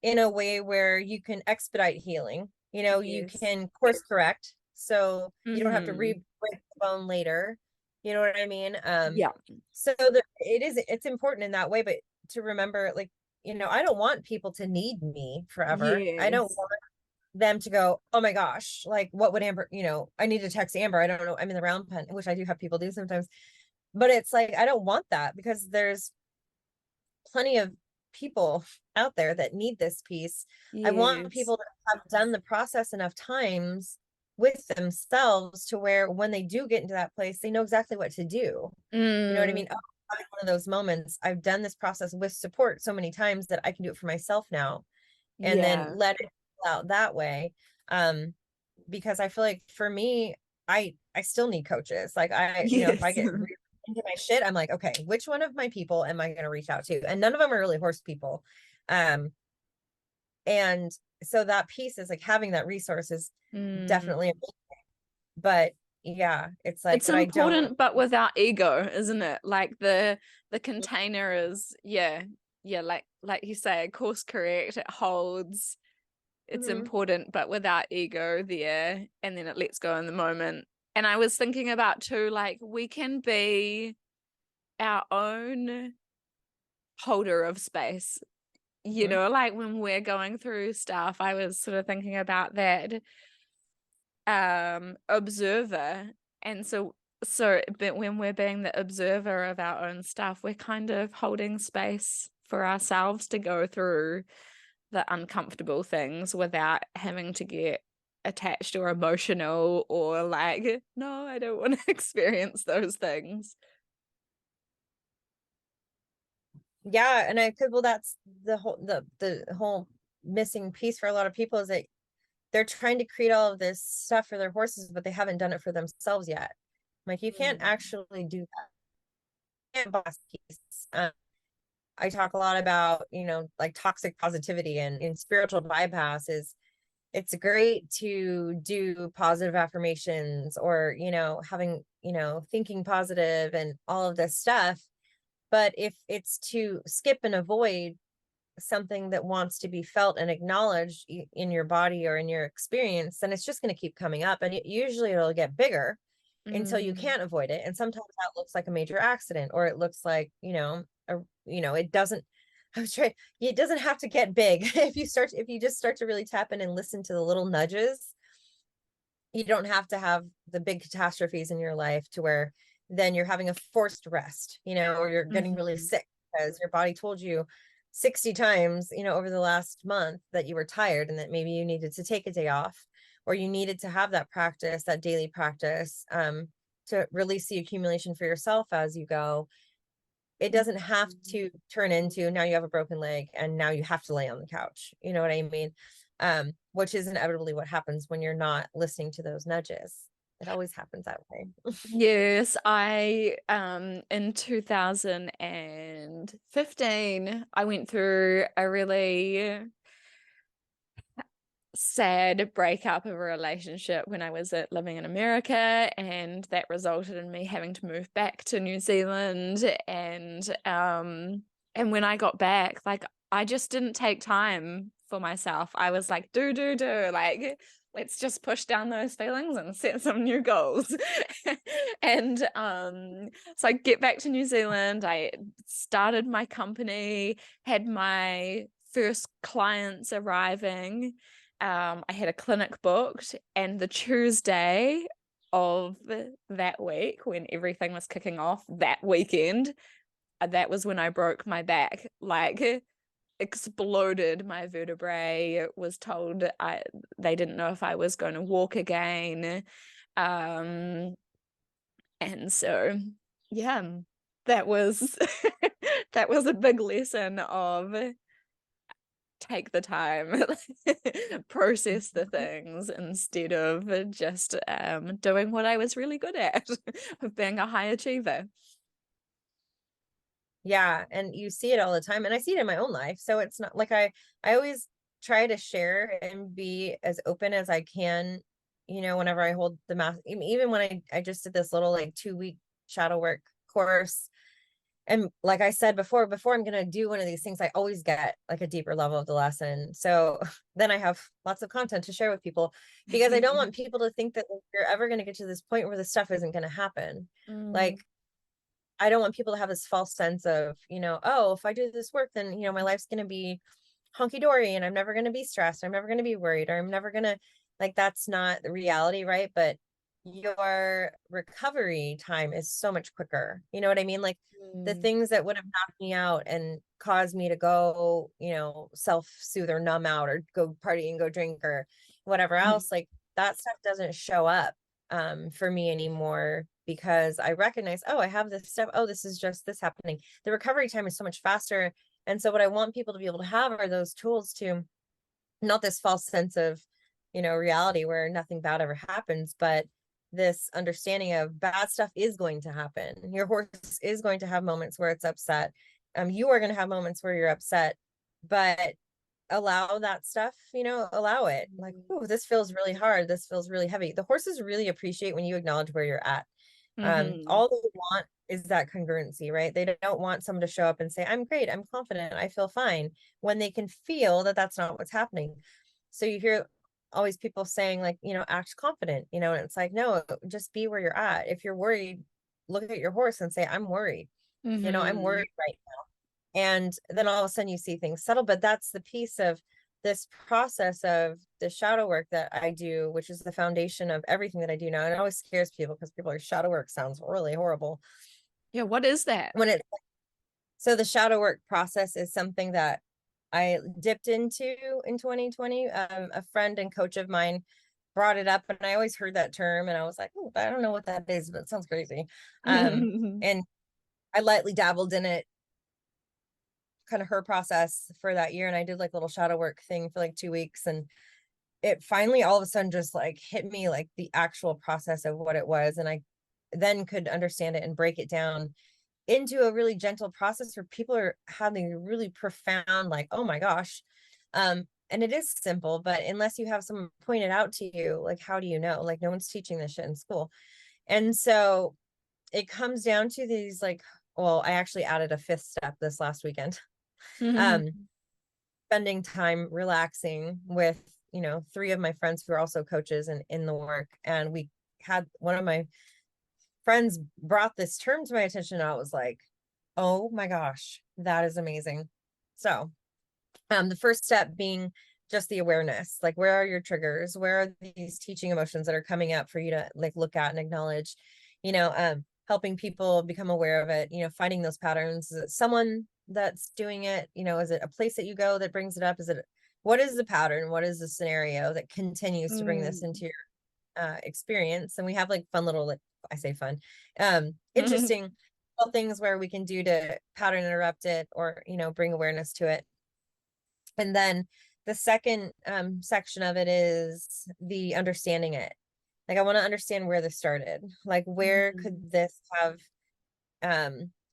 in a way where you can expedite healing. You Yes. can course correct, so you don't have to Mhm. re-break the bone later. You know what I mean? Yeah. So it's important in that way, but to remember, like, I don't want people to need me forever. I don't Yes. want them to go, oh my gosh, like what would Amber, I need to text Amber. I don't know. I'm in the round pen, which I do have people do sometimes, but it's like, I don't want that, because there's plenty of people out there that need this piece. I want Yes. people to have done the process enough times with themselves to where when they do get into that place, they know exactly what to do. You know what I mean? Mm. Oh, I'm having one of those moments. I've done this process with support so many times that I can do it for myself now, and then Yeah. let it out that way. Because I feel like for me, I still need coaches. Like if I Yes. get really into my shit, I'm like, okay, which one of my people am I going to reach out to? And none of them are really horse people. And so that piece is like, having that resource is definitely Mm. but yeah, it's like, It's but I don't. important, but without ego, isn't it? Like the container is, yeah, like you say, course correct, it holds, it's Mhm. important, but without ego there, and then it lets go in the moment. And I was thinking about too, like we can be our own holder of space. Mhm. Like when we're going through stuff, I was sort of thinking about that observer. And but when we're being the observer of our own stuff, we're kind of holding space for ourselves to go through the uncomfortable things without having to get attached or emotional or like, no, I don't want to experience those things. Yeah, and I could, well, that's the whole missing piece for a lot of people, is that they're trying to create all of this stuff for their horses, but they haven't done it for themselves yet. Like, you can't actually do that. You can't boss piece. I talk a lot about, like toxic positivity and in spiritual bypass is, it's great to do positive affirmations, or, having, thinking positive and all of this stuff. But if it's to skip and avoid something that wants to be felt and acknowledged in your body or in your experience, then it's just going to keep coming up, and usually it'll get bigger until you Mm. can't avoid it. And sometimes that looks like a major accident, or it looks like, it doesn't, it doesn't have to get big. If you just start to really tap in and listen to the little nudges, you don't have to have the big catastrophes in your life to where then you're having a forced rest, or you're getting really Mhm. sick because your body told you 60 times, over the last month that you were tired and that maybe you needed to take a day off, or you needed to have that practice, that daily practice, to release the accumulation for yourself as you go. It doesn't have to turn into, now you have a broken leg and now you have to lay on the couch. You know what I mean? Which is inevitably what happens when you're not listening to those nudges. It always happens that way. Yes, I in 2015 I went through a really sad breakup of a relationship when I was living in America, and that resulted in me having to move back to New Zealand. And when I got back, like, I just didn't take time for myself. I was like, do like, let's just push down those feelings and set some new goals. And so I get back to New Zealand, I started my company, had my first clients arriving. I had a clinic booked, and the Tuesday of that week, when everything was kicking off that weekend, that was when I broke my back. Like, exploded my vertebrae. Was told they didn't know if I was going to walk again. And so, yeah, that was that was a big lesson of take the time, process the things, instead of just doing what I was really good at, of being a high achiever. Yeah, and you see it all the time, and I see it in my own life. So it's not like I always try to share and be as open as I can, whenever I hold the math, even when I just did this little like 2-week shadow work course. And like I said before I'm going to do one of these things, I always get like a deeper level of the lesson. So then I have lots of content to share with people, because I don't want people to think that you're ever going to get to this point where this stuff isn't going to happen. Like, I don't want people to have this false sense of, oh, if I do this work, then, my life's going to be hunky dory and I'm never going to be stressed. I'm never going to be worried, or I'm never going to, like, that's not the reality. Right. But your recovery time is so much quicker. You know what I mean? Like, the things that would have knocked me out and caused me to go, self-soothe or numb out or go party and go drink or whatever else, like, that stuff doesn't show up for me anymore, because I recognize, oh, I have this stuff. Oh, this is just this happening. The recovery time is so much faster. And so what I want people to be able to have are those tools to, not this false sense of, reality where nothing bad ever happens, but this understanding of bad stuff is going to happen. Your horse is going to have moments where it's upset. You are going to have moments where you're upset, but allow that stuff, allow it. Like, oh, this feels really hard. This feels really heavy. The horses really appreciate when you acknowledge where you're at. All they want is that congruency, right? They don't want someone to show up and say, I'm great, I'm confident, I feel fine, when they can feel that that's not what's happening. So you hear always people saying, like, act confident, and it's like, no, just be where you're at. If you're worried, look at your horse and say, I'm worried. I'm worried right now. And then all of a sudden you see things settle. But that's the piece of this process of the shadow work that I do, which is the foundation of everything that I do now. And it always scares people, because people are, shadow work sounds really horrible. Yeah, what is that? So the shadow work process is something that I dipped into in 2020. A friend and coach of mine brought it up, and I always heard that term, and I was like, oh, I don't know what that is, but it sounds crazy. And I lightly dabbled in it, kind of her process for that year. And I did like little shadow work thing for like 2 weeks. And it finally all of a sudden just like hit me, like the actual process of what it was. And I then could understand it and break it down into a really gentle process where people are having a really profound, like, oh my gosh. And it is simple, but unless you have someone point it out to you, like, how do you know? Like, no one's teaching this shit in school. And so it comes down to these, like, well, I actually added a 5th step this last weekend. Spending time relaxing with, 3 of my friends who are also coaches and in the work. And we had one of my friends brought this term to my attention. And I was like, oh my gosh, that is amazing. So the first step being just the awareness, like, where are your triggers? Where are these teaching emotions that are coming up for you to, like, look at and acknowledge, helping people become aware of it, finding those patterns. Is it someone that's doing it? Is it a place that you go that brings it up? What is the pattern? What is the scenario that continues to bring this into your experience? And we have like fun little, like, I say fun, interesting little things where we can do to pattern interrupt it, or, bring awareness to it. And then the second section of it is the understanding it. Like, I want to understand where this started. Like, where could Mm. this have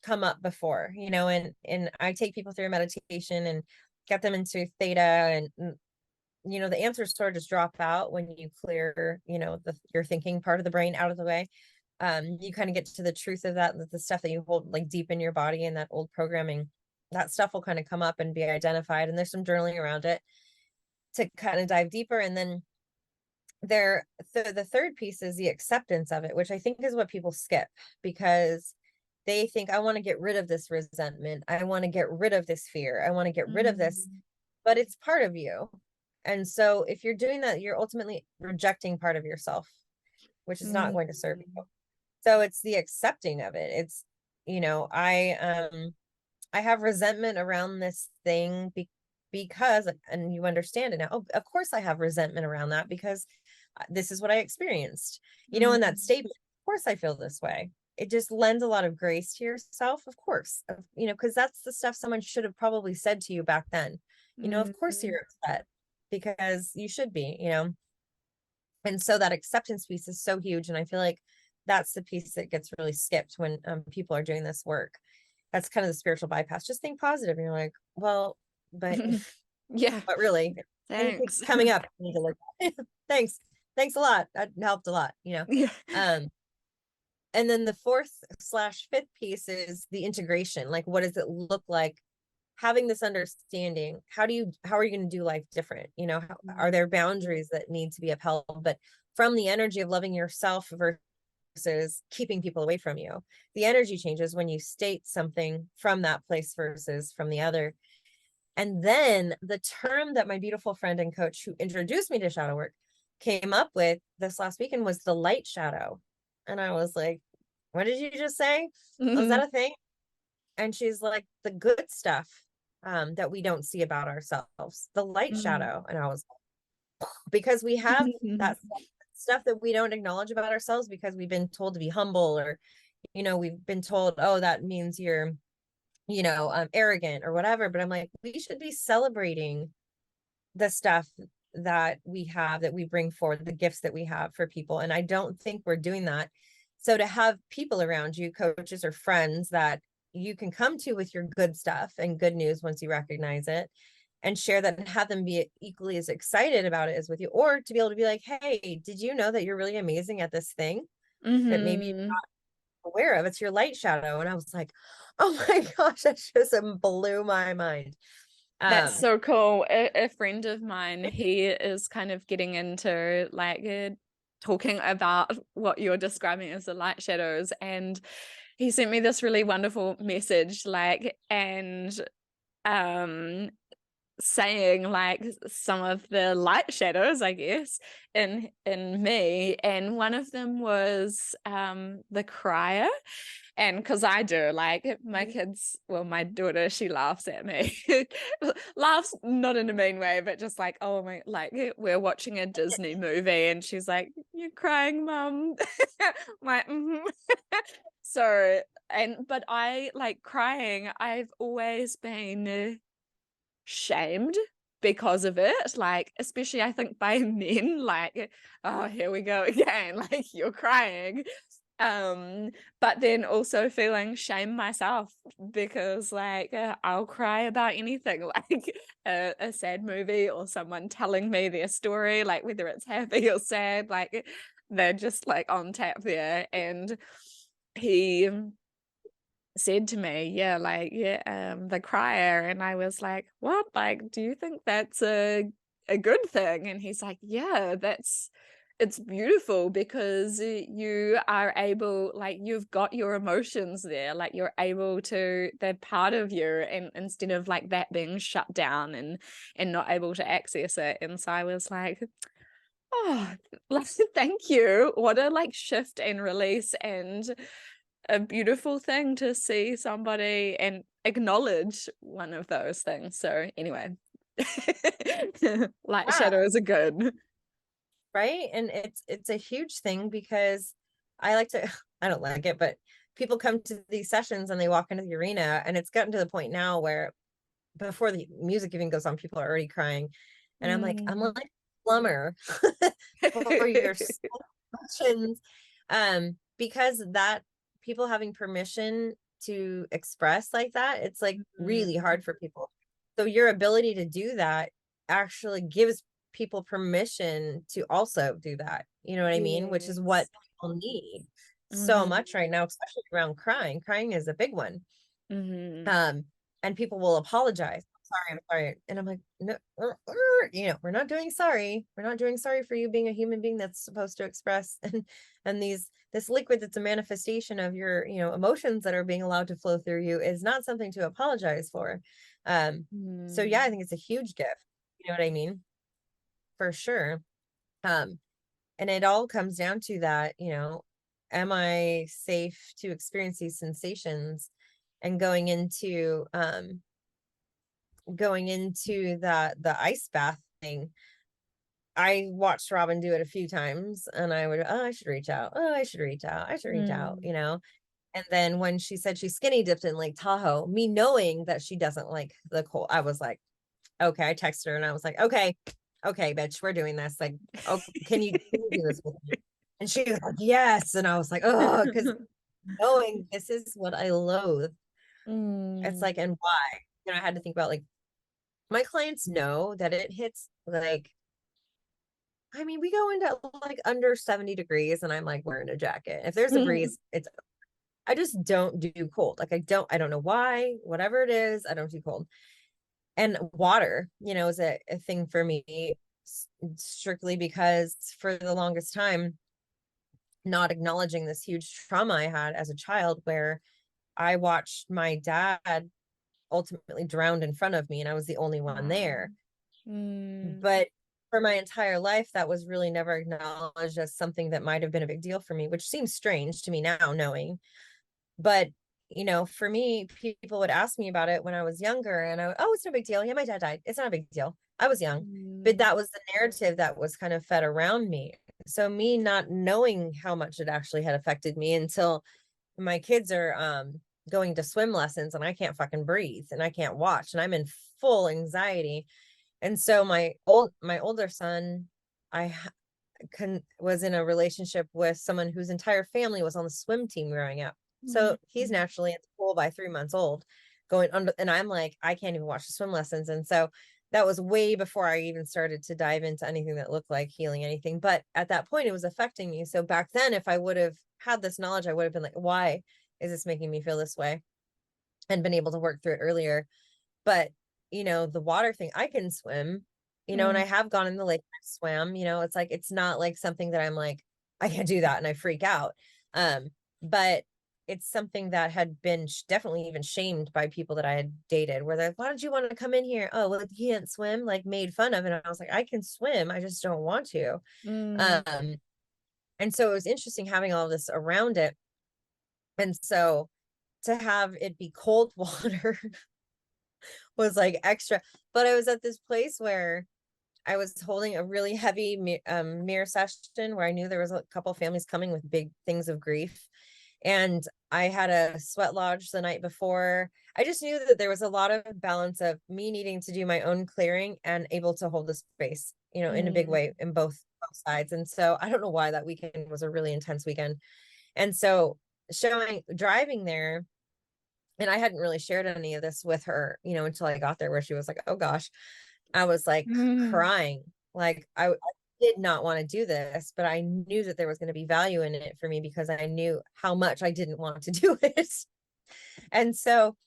come up before, and I take people through a meditation and get them into theta, and the answers sort of just drop out when you clear, your thinking part of the brain out of the way. You kind of get to the truth of that, the stuff that you hold like deep in your body and that old programming, that stuff will kind of come up and be identified, and there's some journaling around it to kind of dive deeper. And then the third piece is the acceptance of it, which I think is what people skip, because they think, I want to get rid of this resentment, I want to get rid of this fear, I want to get rid of this, Mm. but it's part of you. And so if you're doing that, you're ultimately rejecting part of yourself, which is not Mm. going to serve you. So it's the accepting of it. It's, I have resentment around this thing because, and you understand it now. Oh, of course I have resentment around that because this is what I experienced. In that Mm. statement, of course I feel this way. It just lends a lot of grace to yourself, of course, because that's the stuff someone should have probably said to you back then. Of course Mm. you're upset because you should be. And so that acceptance piece is so huge. And I feel like that's the piece that gets really skipped when people are doing this work. That's kind of the spiritual bypass. Just think positive. And you're like, well, but Yeah, but really, anything thanks. coming up, you need to look at. Thanks. Thanks a lot. That helped a lot. Yeah. Um, and then the fourth/fifth piece is the integration. Like, what does it look like having this understanding? How are you going to do life different? Are there boundaries that need to be upheld, but from the energy of loving yourself versus keeping people away from you? The energy changes when you state something from that place versus from the other. And then the term that my beautiful friend and coach who introduced me to shadow work came up with this last weekend was the light shadow. And I was like, what did you just say? Oh, is that a thing? And she's like, the good stuff that we don't see about ourselves, the light Mm. shadow. And I was, because we have that stuff that we don't acknowledge about ourselves because we've been told to be humble, or, we've been told, oh, that means you're, arrogant or whatever. But I'm like, we should be celebrating the stuff that we have, that we bring forward, the gifts that we have for people. And I don't think we're doing that. So to have people around you, coaches or friends that you can come to with your good stuff and good news once you recognize it, and share that and have them be equally as excited about it as with you, or to be able to be like, hey, did you know that you're really amazing at this thing that maybe you're Mm-hmm. not aware of? It's your light shadow. And I was like, oh my gosh, that just blew my mind. That's Um, so cool. A friend of mine, he is kind of getting into like talking about what you're describing as the light shadows. And he sent me this really wonderful message, like, and um saying like some of the light shadows, I guess, in me. And one of them was the crier. And because I do, like my kids, well, my daughter, she laughs at me. Laughs not in a mean way, but just like, oh my, like we're watching a Disney movie and she's like, you're crying, mum. My so, but I like crying, I've always been shamed because of it, like especially I think by men, like, oh, here we go again, like you're crying. But then also feeling shame myself because like I'll cry about anything, like a sad movie or someone telling me their story, like whether it's happy or sad, like they're just like on tap there. And he said to me, yeah, like, yeah, the crier. And I was like, what? Like, do you think that's a good thing? And he's like, yeah, it's beautiful because you are able, like, you've got your emotions there, like you're able to, they're part of you, and instead of like that being shut down and not able to access it. And so I was like, oh, like, thank you. What a like shift and release, and a beautiful thing to see somebody and acknowledge one of those things. So anyway, light yeah, shadows are good. right. And it's a huge thing because I like to I don't like it, but people come to these sessions and they walk into the arena, and it's gotten to the point now where before the music even goes on, people are already crying. And I'm like Mm. a plumber for your soul. emotions. Because that people having permission to express like that, it's like really hard for people. So your ability to do that actually gives people permission to also do that. You know what I mean? Which is what Yes. people need so Mm-hmm. much right now, especially around crying. Crying is a big one. Mm-hmm. And people will apologize. I'm sorry. And I'm like, no, we're not doing sorry. We're not doing sorry for you being a human being that's supposed to express and this liquid that's a manifestation of your, emotions that are being allowed to flow through you is not something to apologize for. So yeah, I think it's a huge gift. You know what I mean? For sure. And it all comes down to that, am I safe to experience these sensations? And going into the ice bath thing, I watched Robin do it a few times and I would, oh, I should reach out. Oh, I should reach out. I should reach out, And then when she said she skinny dipped in Lake Tahoe, me knowing that she doesn't like the cold, I was like, okay, I texted her and I was like, okay, bitch, we're doing this. Like, oh, can you do this with me? And she was like, yes. And I was like, oh, because knowing this is what I loathe. It's like, and why? I had to think about like, my clients know that it hits like, I mean, we go into like under 70 degrees and I'm like wearing a jacket. If there's a breeze, I just don't do cold. Like I don't know why, whatever it is, I don't do cold. And water, is a thing for me strictly because for the longest time, not acknowledging this huge trauma I had as a child where I watched my dad ultimately drowned in front of me and I was the only one there. But for my entire life, that was really never acknowledged as something that might have been a big deal for me, which seems strange to me now knowing. But, for me, people would ask me about it when I was younger and oh, it's no big deal. Yeah, my dad died. It's not a big deal. I was young. But that was the narrative that was kind of fed around me. So me not knowing how much it actually had affected me until my kids are going to swim lessons and I can't fucking breathe and I can't watch and I'm in full anxiety. And so my older son, I was in a relationship with someone whose entire family was on the swim team growing up. So he's naturally at the pool by 3 months old, going under, and I'm like, I can't even watch the swim lessons. And so that was way before I even started to dive into anything that looked like healing anything. But at that point, it was affecting me. So back then, if I would have had this knowledge, I would have been like, why is this making me feel this way? And been able to work through it earlier. But the water thing, I can swim, and I have gone in the lake, I swam, it's like, it's not like something that I'm like, I can't do that and I freak out. But it's something that had been definitely even shamed by people that I had dated where they're like, why don't you want to come in here? Oh, well, you can't swim, like made fun of. And I was like, I can swim. I just don't want to. And so it was interesting having all this around it. And so to have it be cold water was like extra, but I was at this place where I was holding a really heavy mirror session where I knew there was a couple families coming with big things of grief. And I had a sweat lodge the night before. I just knew that there was a lot of balance of me needing to do my own clearing and able to hold the space, in a big way in both sides. And so I don't know why that weekend was a really intense weekend. And so driving there, and I hadn't really shared any of this with her, until I got there where she was like, oh gosh, I was like crying. Like I did not want to do this, but I knew that there was going to be value in it for me because I knew how much I didn't want to do it. And so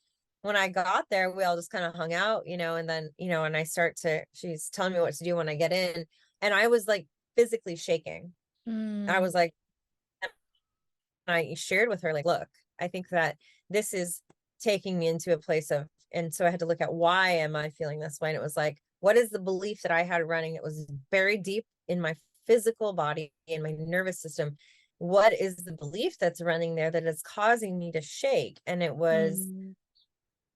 when I got there, we all just kind of hung out, and then, and she's telling me what to do when I get in. And I was like physically shaking. I was like, I shared with her, like, look, I think that this is taking me into a place of, and so I had to look at why am I feeling this way? And it was like, what is the belief that I had running? It was buried deep in my physical body, in my nervous system. What is the belief that's running there that is causing me to shake? And it was,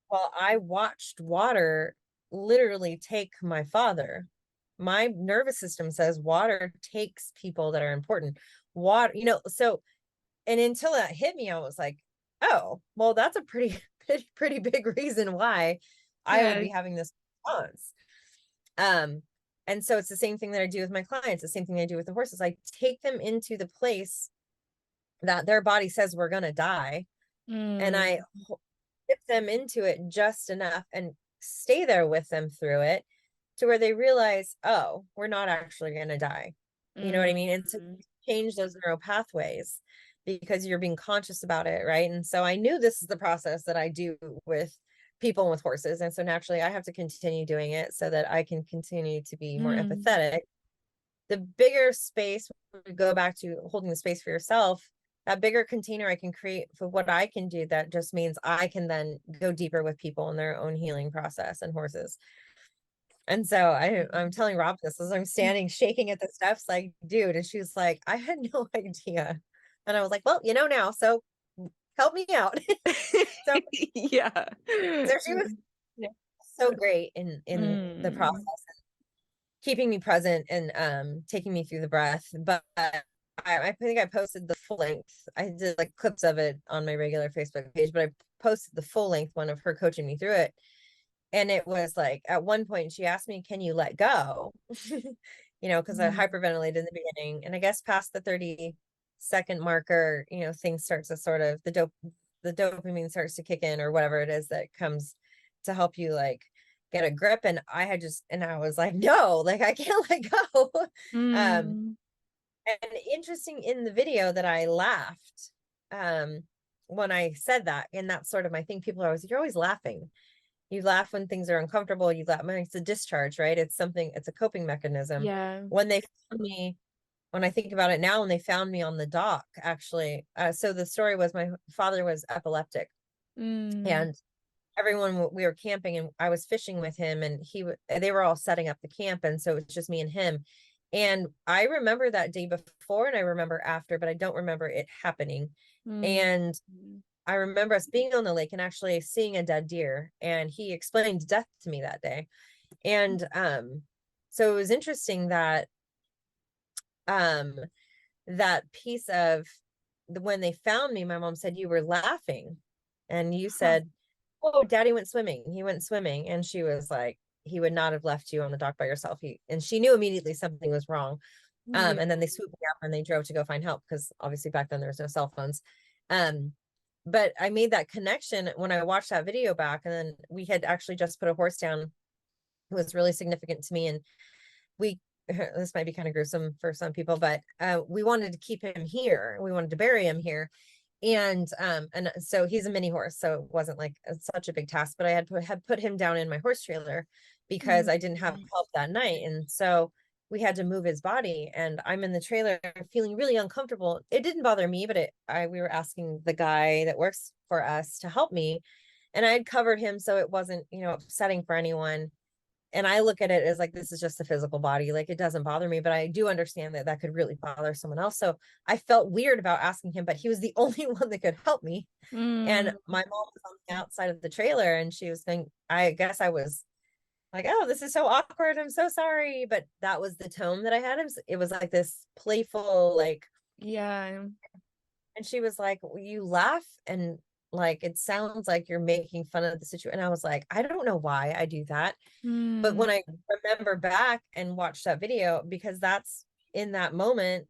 well, I watched water literally take my father. My nervous system says water takes people that are important. Water, so, and until that hit me, I was like, oh, well, that's a pretty big reason why I would be having this response. And so it's the same thing that I do with my clients, the same thing I do with the horses. I take them into the place that their body says we're going to die. And I dip them into it just enough and stay there with them through it to where they realize, oh, we're not actually going to die. You know what I mean? And to change those neural pathways because you're being conscious about it, right? And so I knew this is the process that I do with people and with horses. And so naturally I have to continue doing it so that I can continue to be more empathetic. The bigger space, we go back to holding the space for yourself, that bigger container I can create for what I can do, that just means I can then go deeper with people in their own healing process and horses. And so I'm telling Rob this as I'm standing shaking at the steps, like, dude, and she's like, I had no idea. And I was like, well, you know now, so help me out. So yeah. so she was so great in the process, keeping me present and taking me through the breath. But I think I posted the full length. I did like clips of it on my regular Facebook page, but I posted the full length one of her coaching me through it. And it was like, at one point she asked me, can you let go? Because I hyperventilated in the beginning, and I guess past the 30-second marker, things starts to sort of, the dopamine starts to kick in, or whatever it is that comes to help you like get a grip. And I was like, no, like I can't let go. And interesting in the video that I laughed when I said that, and that's sort of my thing. People are always, you're always laughing. You laugh when things are uncomfortable. You laugh. It's a discharge, right? It's a coping mechanism. Yeah. When they found me, when I think about it now, when they found me on the dock, actually, so the story was my father was epileptic, and we were camping, and I was fishing with him, and they were all setting up the camp, and so it's just me and him. And I remember that day before, and I remember after, but I don't remember it happening. And I remember us being on the lake and actually seeing a dead deer, and he explained death to me that day. And so it was interesting that that piece of when they found me, my mom said, you were laughing and you said, oh, daddy went swimming. He went swimming. And she was like, he would not have left you on the dock by yourself. And she knew immediately something was wrong. And then they swooped me up and they drove to go find help, because obviously back then there was no cell phones. But I made that connection when I watched that video back, and then we had actually just put a horse down who was really significant to me. And this might be kind of gruesome for some people, but we wanted to keep him here. We wanted to bury him here. And so he's a mini horse, so it wasn't like such a big task, but I had put him down in my horse trailer because I didn't have help that night. And so we had to move his body, and I'm in the trailer feeling really uncomfortable. It didn't bother me, but we were asking the guy that works for us to help me, and I had covered him so it wasn't, upsetting for anyone. And I look at it as like, this is just a physical body. Like, it doesn't bother me, but I do understand that that could really bother someone else. So I felt weird about asking him, but he was the only one that could help me. And my mom was on the outside of the trailer, and she was saying, I guess I was like, oh, this is so awkward. I'm so sorry. But that was the tone that I had. It was like this playful, like, yeah. And she was like, well, you laugh and like, it sounds like you're making fun of the situation. And I was like, I don't know why I do that. But when I remember back and watch that video, because that's in that moment,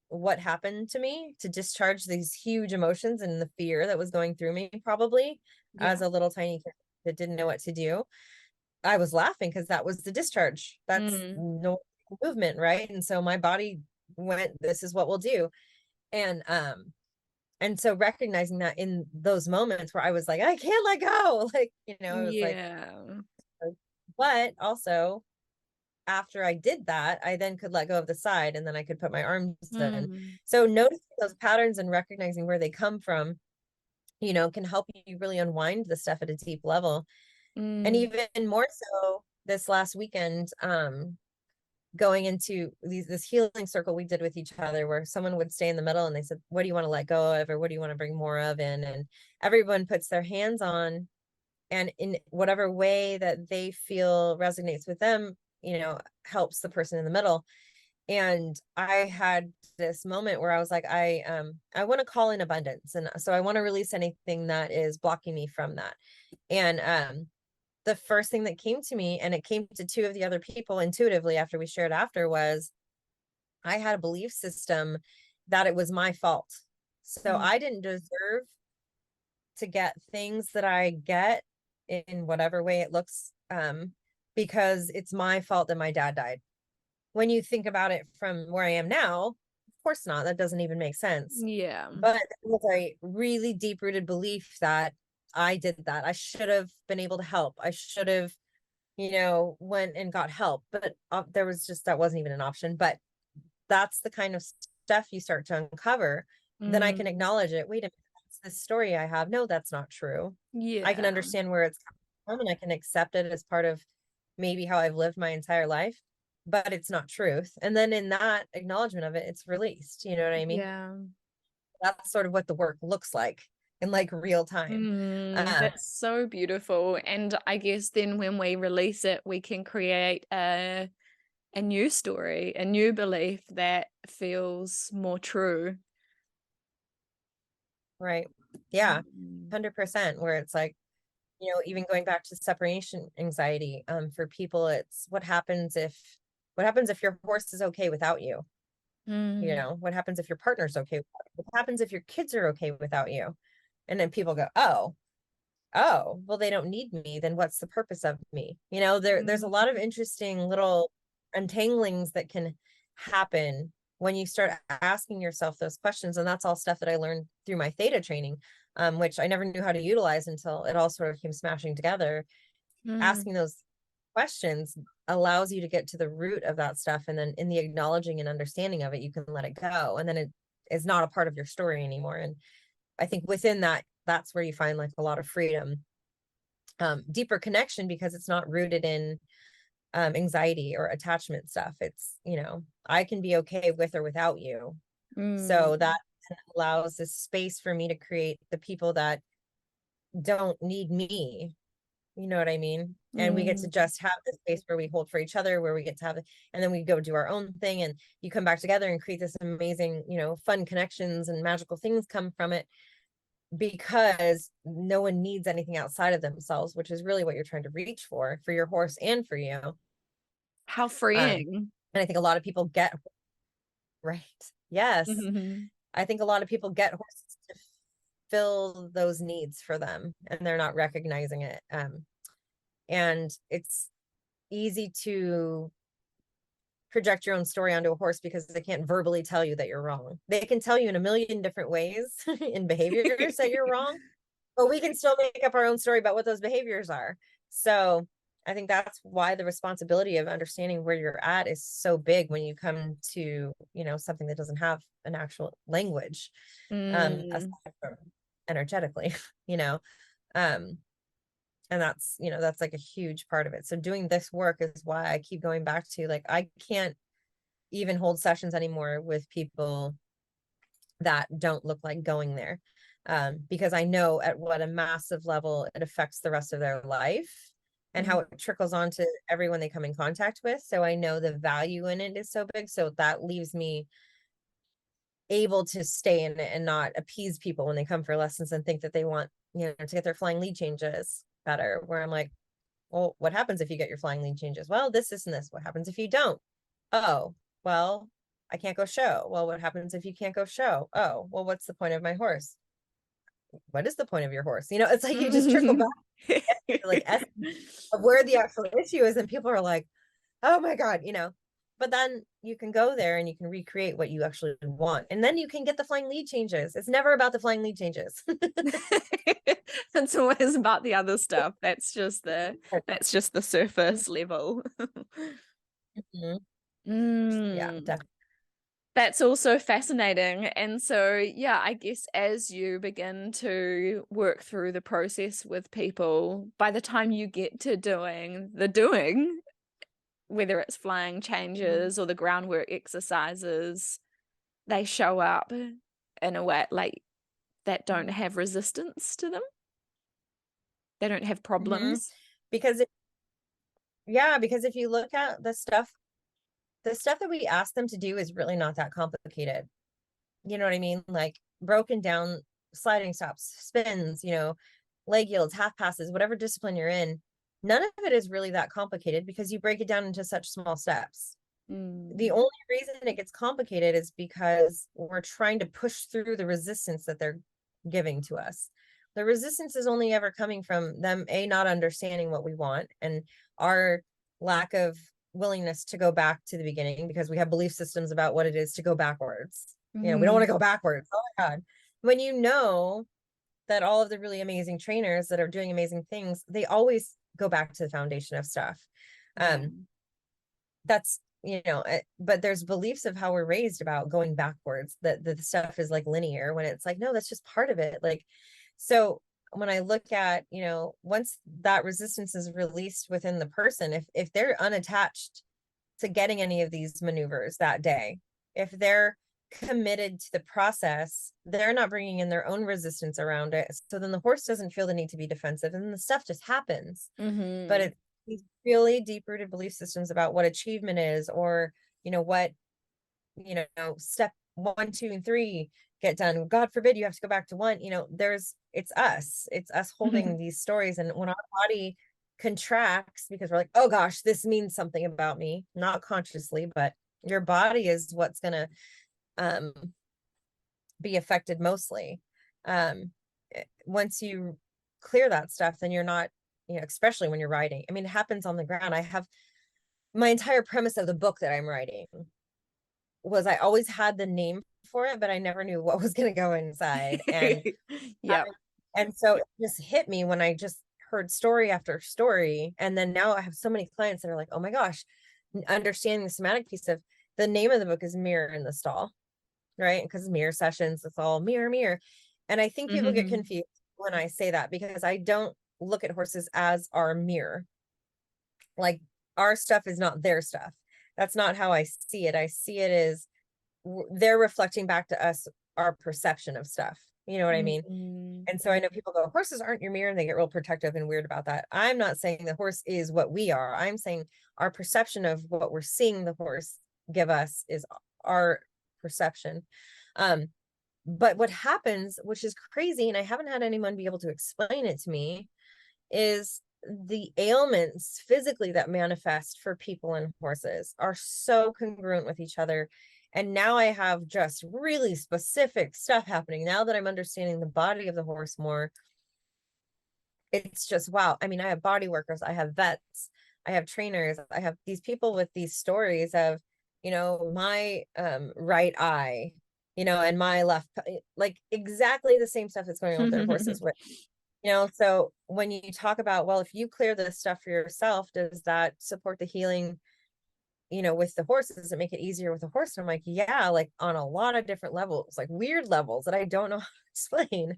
what happened to me to discharge these huge emotions and the fear that was going through me, probably as a little tiny kid that didn't know what to do. I was laughing because that was the discharge. That's no movement, right? And so my body went, this is what we'll do. And so recognizing that in those moments where I was like, I can't let go, like, it was like, but also after I did that, I then could let go of the side, and then I could put my arms in. So noticing those patterns and recognizing where they come from, can help you really unwind the stuff at a deep level. And even more so this last weekend, going into this healing circle we did with each other, where someone would stay in the middle and they said, what do you want to let go of, or what do you want to bring more of in? And everyone puts their hands on, and in whatever way that they feel resonates with them, helps the person in the middle. And I had this moment where I was like, I want to call in abundance. And so I want to release anything that is blocking me from that. And the first thing that came to me, and it came to two of the other people intuitively after we shared after, was I had a belief system that it was my fault. So I didn't deserve to get things that I get in whatever way it looks, because it's my fault that my dad died. When you think about it from where I am now, of course not. That doesn't even make sense. Yeah. But it was a really deep rooted belief that I did that. I should have been able to help. I should have, went and got help. But there was just, that wasn't even an option. But that's the kind of stuff you start to uncover. Then I can acknowledge it. Wait a minute, that's the story I have. No, that's not true. Yeah. I can understand where it's coming from, and I can accept it as part of maybe how I've lived my entire life, but it's not truth. And then in that acknowledgement of it, it's released. You know what I mean? Yeah. That's sort of what the work looks like in like real time. That's so beautiful. And I guess then when we release it, we can create a new story, a new belief that feels more true. Right. Yeah. 100%. Where it's like, even going back to separation anxiety, for people, it's what happens if your horse is okay without you? What happens if your partner's okay? What happens if your kids are okay without you? And then people go, oh, well, they don't need me. Then what's the purpose of me? There's a lot of interesting little untanglings that can happen when you start asking yourself those questions. And that's all stuff that I learned through my Theta training, which I never knew how to utilize until it all sort of came smashing together. Asking those questions allows you to get to the root of that stuff. And then in the acknowledging and understanding of it, you can let it go. And then it is not a part of your story anymore. And I think within that, that's where you find like a lot of freedom, deeper connection, because it's not rooted in anxiety or attachment stuff. It's, I can be okay with or without you. So that allows this space for me to create the people that don't need me. You know what I mean? And we get to just have this space where we hold for each other, where we get to have it, and then we go do our own thing, and you come back together and create this amazing, fun connections, and magical things come from it, because no one needs anything outside of themselves, which is really what you're trying to reach for your horse and for you. How freeing. And I think a lot of people get, right. Yes. I think a lot of people get horses to fill those needs for them, and they're not recognizing it. And it's easy to project your own story onto a horse because they can't verbally tell you that you're wrong. They can tell you in a million different ways in behaviors that you're wrong, but we can still make up our own story about what those behaviors are. So I think that's why the responsibility of understanding where you're at is so big when you come to, something that doesn't have an actual language, aside from energetically, and that's, that's like a huge part of it. So doing this work is why I keep going back to, like, I can't even hold sessions anymore with people that don't look like going there, because I know at what a massive level it affects the rest of their life, and how it trickles on to everyone they come in contact with. So I know the value in it is so big. So that leaves me able to stay in it and not appease people when they come for lessons and think that they want, to get their flying lead changes better, where I'm like, well, what happens if you get your flying lead changes? Well, this and this. What happens if you don't? Oh, well, I can't go show. Well, what happens if you can't go show? Oh, well, what's the point of my horse? What is the point of your horse? It's like you just trickle back like of where the actual issue is, and people are like, oh my God, but then you can go there and you can recreate what you actually want, and then you can get the flying lead changes. It's never about the flying lead changes. It's always about the other stuff. That's just the surface level. Yeah, definitely. That's also fascinating. And so, yeah, I guess as you begin to work through the process with people, by the time you get to doing, whether it's flying changes or the groundwork exercises, they show up in a way like that don't have resistance to them. They don't have problems. Because if you look at the stuff that we ask them to do is really not that complicated. You know what I mean? Like broken down sliding stops, spins, leg yields, half passes, whatever discipline you're in, none of it is really that complicated because you break it down into such small steps. The only reason it gets complicated is because we're trying to push through the resistance that they're giving to us. The resistance is only ever coming from them, not understanding what we want, and our lack of willingness to go back to the beginning, because we have belief systems about what it is to go backwards. We don't want to go backwards. Oh my God. When you know that all of the really amazing trainers that are doing amazing things, they always go back to the foundation of stuff. That's, but there's beliefs of how we're raised about going backwards, that the stuff is like linear, when it's like, no, that's just part of it. Like, so when I look at, once that resistance is released within the person, if they're unattached to getting any of these maneuvers that day, if they're committed to the process, they're not bringing in their own resistance around it. So then the horse doesn't feel the need to be defensive, and the stuff just happens. But it's these really deep-rooted belief systems about what achievement is, or what step 1, 2, and 3 get done. God forbid you have to go back to 1. It's us holding these stories. And when our body contracts because we're like, oh gosh, this means something about me, not consciously, but your body is what's gonna be affected mostly. Once you clear that stuff, then you're not, especially when you're writing. I mean, it happens on the ground. I have my entire premise of the book that I'm writing was, I always had the name for it, but I never knew what was going to go inside. And and so it just hit me when I just heard story after story. And then now I have so many clients that are like, oh my gosh, understanding the somatic piece of the name of the book is Mirror in the Stall, right? Because mirror sessions, it's all mirror. And I think people get confused when I say that, because I don't look at horses as our mirror. Like, our stuff is not their stuff. That's not how I see it. I see it as they're reflecting back to us our perception of stuff. You know what I mean? And so I know people go, horses aren't your mirror, and they get real protective and weird about that. I'm not saying the horse is what we are. I'm saying our perception of what we're seeing the horse give us is our perception. But what happens, which is crazy, and I haven't had anyone be able to explain it to me, is the ailments physically that manifest for people and horses are so congruent with each other. And now I have just really specific stuff happening now that I'm understanding the body of the horse more. It's just, wow. I mean, I have body workers, I have vets, I have trainers, I have these people with these stories of, my right eye, and my left, like exactly the same stuff that's going on with their horses. With, so when you talk about, well, if you clear this stuff for yourself, does that support the healing, with the horses? Does it make it easier with the horse? And I'm like, yeah, like on a lot of different levels, like weird levels that I don't know how to explain,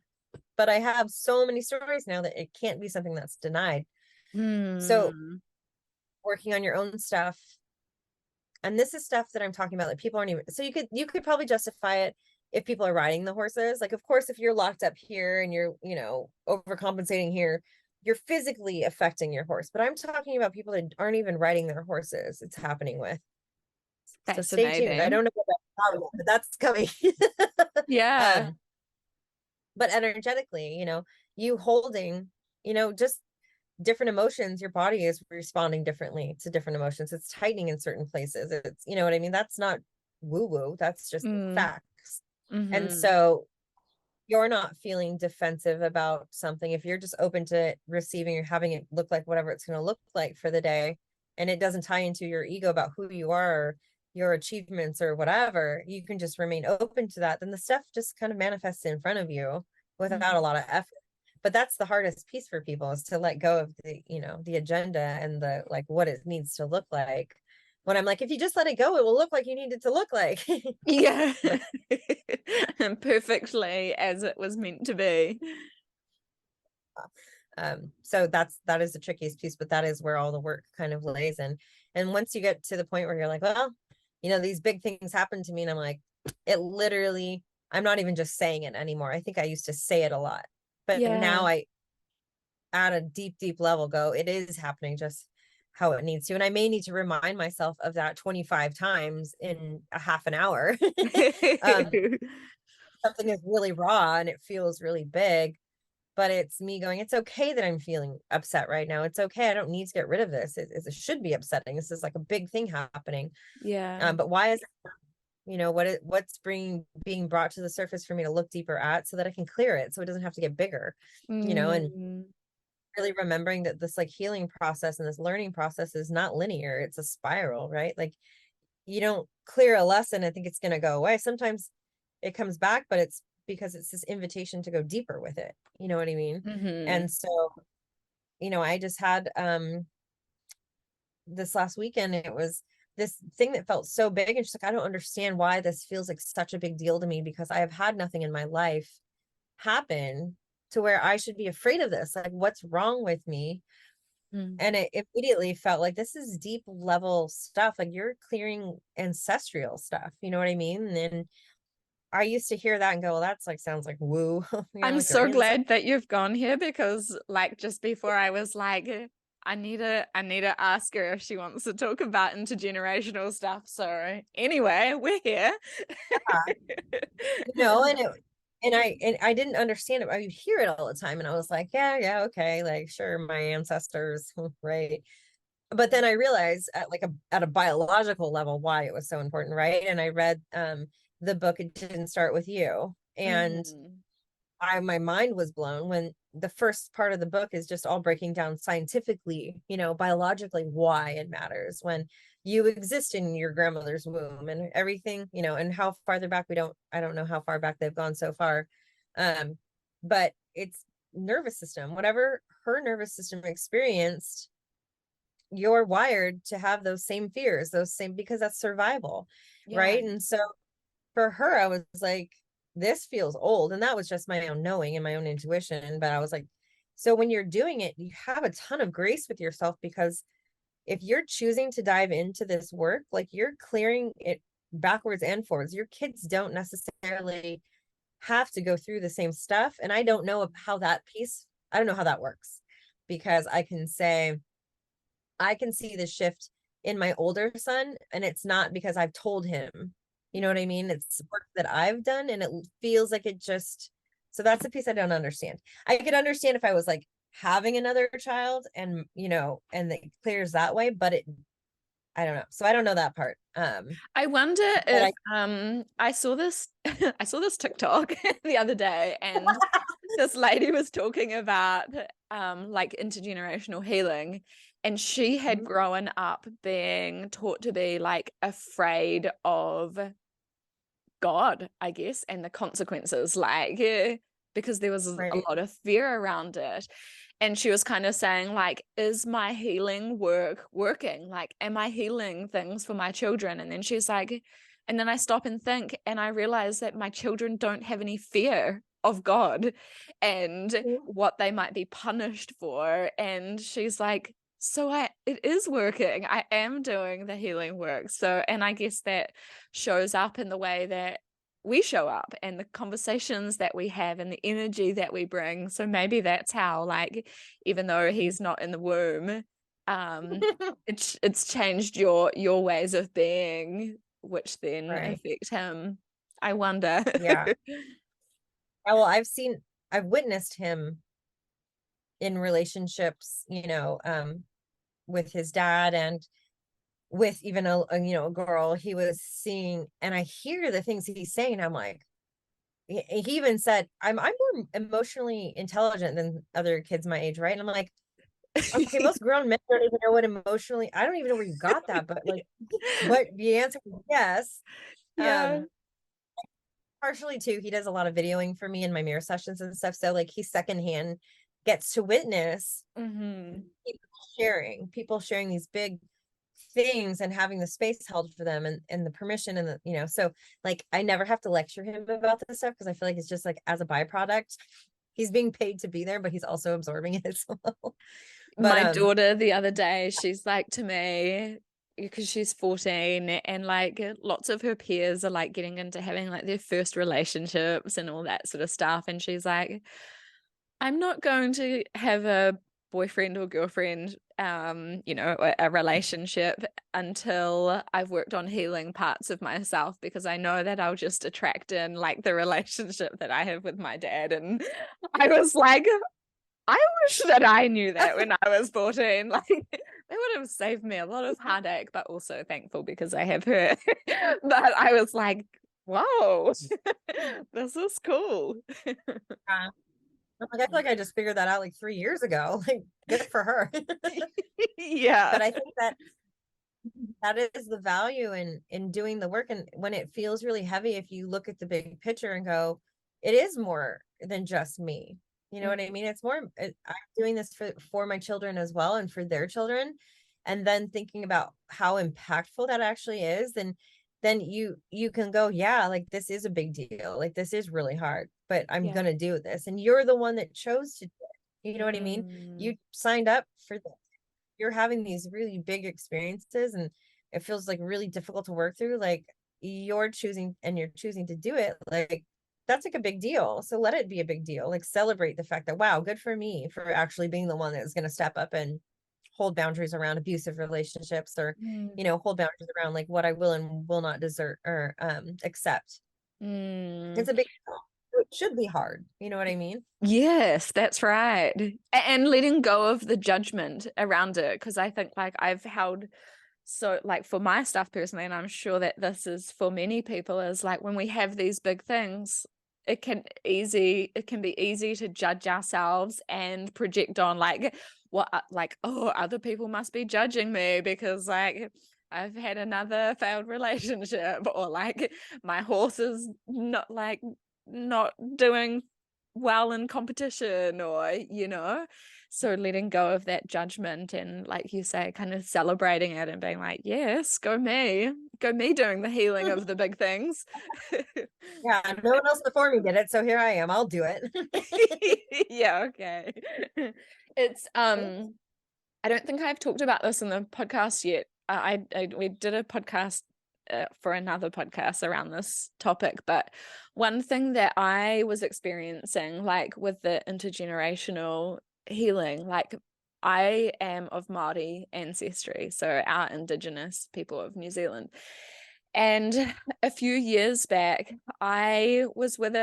but I have so many stories now that it can't be something that's denied. So working on your own stuff. And this is stuff that I'm talking about that people aren't even, so you could probably justify it if people are riding the horses. Like, of course, if you're locked up here and you're, overcompensating here, you're physically affecting your horse. But I'm talking about people that aren't even riding their horses. It's happening with. So stay tuned. I don't know what that's, but that's coming. But energetically, you holding, just different emotions, your body is responding differently to different emotions. It's tightening in certain places. It's, what I mean? That's not woo-woo. That's just facts. And so you're not feeling defensive about something. If you're just open to receiving or having it look like whatever it's going to look like for the day, and it doesn't tie into your ego about who you are, or your achievements or whatever, you can just remain open to that. Then the stuff just kind of manifests in front of you without a lot of effort. But that's the hardest piece for people, is to let go of the, the agenda and the, like, what it needs to look like. When I'm like, if you just let it go, it will look like you need it to look like. And perfectly as it was meant to be. So that is the trickiest piece, but that is where all the work kind of lays in. And once you get to the point where you're like, well, these big things happen to me, and I'm like, it literally, I'm not even just saying it anymore. I think I used to say it a lot, but now I, at a deep level, go, it is happening just how it needs to. And I may need to remind myself of that 25 times in a half an hour. Something is really raw and it feels really big. but it's me going, it's okay that I'm feeling upset right now. It's okay. I don't need to get rid of this. It should be upsetting. This is like a big thing happening. Yeah. But why is it, what's being brought to the surface for me to look deeper at so that I can clear it so it doesn't have to get bigger, and really remembering that this like healing process and this learning process is not linear. It's a spiral, right? Like you don't clear a lesson and think it's going to go away. Sometimes it comes back, but it's because it's this invitation to go deeper with it. You know what I mean? And so, I just had this last weekend, it was this thing that felt so big. And she's like, I don't understand why this feels like such a big deal to me, because I have had nothing in my life happen to where I should be afraid of this. Like, what's wrong with me? And it immediately felt like this is deep level stuff. Like you're clearing ancestral stuff. You know what I mean? And then I used to hear that and go, well, that's like, sounds like woo. I'm like so glad that you've gone here, because like just before I was like, I need to ask her if she wants to talk about intergenerational stuff. So anyway, we're here. And I didn't understand it. I would hear it all the time, and I was like, yeah, okay, like sure, my ancestors, right? But then I realized at a biological level why it was so important, right? And I read the book It Didn't Start With You, and my mind was blown when the first part of the book is just all breaking down scientifically, biologically why it matters when you exist in your grandmother's womb and everything, and how farther back I don't know how far back they've gone so far. But it's nervous system, whatever her nervous system experienced, you're wired to have those same fears, because that's survival. Yeah. Right. And so for her, I was like, this feels old. And that was just my own knowing and my own intuition. But I was like, so when you're doing it, you have a ton of grace with yourself, because if you're choosing to dive into this work, like you're clearing it backwards and forwards. Your kids don't necessarily have to go through the same stuff. And I don't know how that works, because I can see the shift in my older son, and it's not because I've told him, you know what I mean? It's work that I've done, and it feels like so that's the piece I don't understand. I could understand if I was like having another child and, and it clears that way, but I don't know. So I don't know that part. I wonder if I saw this I saw this TikTok the other day, and this lady was talking about like intergenerational healing, and she had grown up being taught to be like afraid of God, I guess, and the consequences, like because there was a lot of fear around it. And she was kind of saying, like, is my healing work working? Like, am I healing things for my children? And then she's like, and then I stop and think, and I realize that my children don't have any fear of God and what they might be punished for. And she's like, so it is working. I am doing the healing work. So, and I guess that shows up in the way that we show up and the conversations that we have and the energy that we bring. So maybe that's how, like, even though he's not in the womb, it's changed your ways of being, which then affect him. I wonder. Yeah. Well, I've witnessed him in relationships, with his dad and with even a girl he was seeing, and I hear the things he's saying. I'm like, he even said, I'm more emotionally intelligent than other kids my age, right? And I'm like, okay, most grown men don't even know what emotionally, I don't even know where you got that, but like, what the answer was yes. Yeah. Partially too, he does a lot of videoing for me in my mirror sessions and stuff, so like he secondhand gets to witness people sharing these big things and having the space held for them and the permission and the, so like I never have to lecture him about this stuff, because I feel like it's just like as a byproduct, he's being paid to be there, but he's also absorbing it as well. But my daughter the other day, she's like to me, because she's 14 and like lots of her peers are like getting into having like their first relationships and all that sort of stuff, and she's like, I'm not going to have a boyfriend or girlfriend you know, a relationship until I've worked on healing parts of myself, because I know that I'll just attract in like the relationship that I have with my dad. And I was like, I wish that I knew that when I was 14. Like, that would have saved me a lot of heartache, but also thankful because I have her. But I was like, whoa, this is cool. I'm like, I feel like I just figured that out like 3 years ago. Like, good for her. Yeah. But I think that is the value in doing the work. And when it feels really heavy, if you look at the big picture and go, it is more than just me. You know what I mean? It's more, I'm doing this for my children as well, and for their children. And then thinking about how impactful that actually is, then you can go, yeah, like this is a big deal. Like this is really hard, but I'm Yeah. gonna do this. And you're the one that chose to do it. You know what I mean? You signed up for this. You're having these really big experiences, and it feels like really difficult to work through. Like you're choosing to do it. Like that's like a big deal. So let it be a big deal. Like celebrate the fact that, wow, good for me for actually being the one that's going to step up and hold boundaries around abusive relationships, or, you know, hold boundaries around like what I will and will not desert or accept. It's a big deal. It should be hard. You know what I mean? Yes, that's right. And letting go of the judgment around it. Because I think like I've held, so like for my stuff personally, and I'm sure that this is for many people, is like when we have these big things, it can be easy to judge ourselves and project on like what, like, oh, other people must be judging me because like I've had another failed relationship, or like my horse is not doing well in competition, or you know. So letting go of that judgment and, like you say, kind of celebrating it and being like, yes, go me doing the healing of the big things. Yeah, no one else before me did it, so here I am. I'll do it. Yeah, okay. It's I don't think I've talked about this in the podcast yet. We did a podcast for another podcast around this topic, but one thing that I was experiencing, like with the intergenerational healing, like I am of Māori ancestry, so our Indigenous people of New Zealand. And a few years back, I was with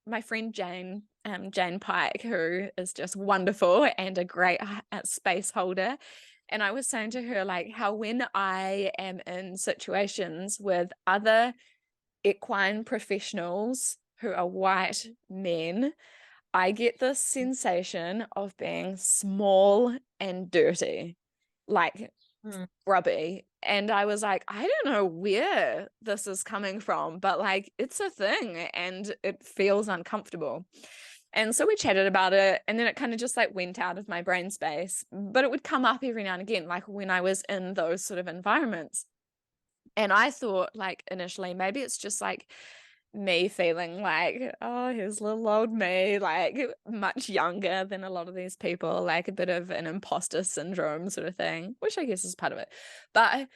my friend Jane, Jane Pike, who is just wonderful and a great space holder. And I was saying to her, like, how when I am in situations with other equine professionals who are white men, I get this sensation of being small and dirty, like grubby. And I was like, I don't know where this is coming from, but like it's a thing and it feels uncomfortable. And so we chatted about it, and then it kind of just like went out of my brain space, but it would come up every now and again, like when I was in those sort of environments. And I thought, like, initially, maybe it's just like me feeling like, oh, here's little old me, like much younger than a lot of these people, like a bit of an imposter syndrome sort of thing, which I guess is part of it. But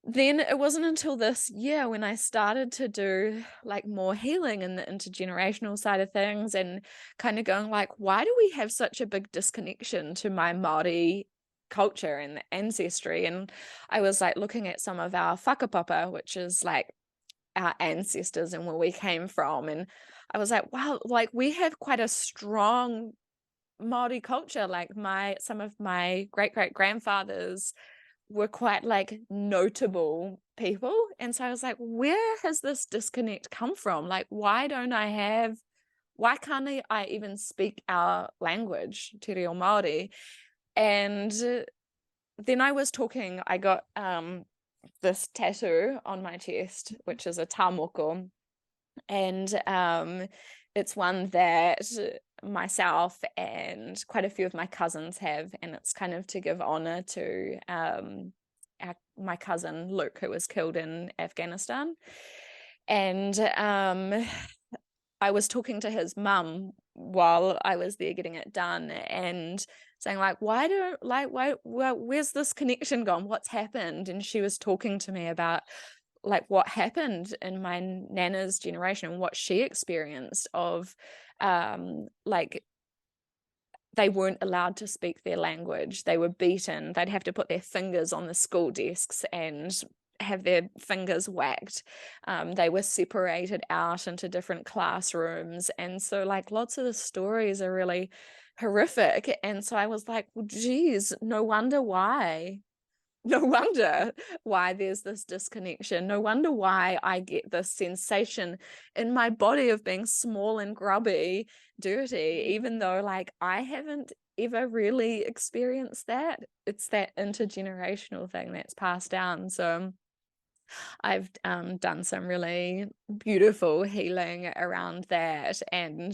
then it wasn't until this year when I started to do like more healing in the intergenerational side of things, and kind of going like, why do we have such a big disconnection to my Māori culture and ancestry? And I was like looking at some of our whakapapa, which is like our ancestors and where we came from, and I was like, wow, like we have quite a strong Māori culture. Like some of my great grandfathers were quite like notable people, and so I was like, where has this disconnect come from? Like, why can't I even speak our language, Te Reo Māori? And then I got this tattoo on my chest, which is a tāmoko, and it's one that myself and quite a few of my cousins have, and it's kind of to give honor to my cousin Luke, who was killed in Afghanistan. And I was talking to his mum while I was there getting it done, and saying like, where's this connection gone? What's happened? And she was talking to me about like what happened in my nana's generation, what she experienced of like they weren't allowed to speak their language. They were beaten. They'd have to put their fingers on the school desks and have their fingers whacked. They were separated out into different classrooms. And so like lots of the stories are really horrific. And so I was like, well, geez, no wonder why there's this disconnection. No wonder why I get this sensation in my body of being small and grubby, dirty, even though like I haven't ever really experienced that. It's that intergenerational thing that's passed down. So I've done some really beautiful healing around that, and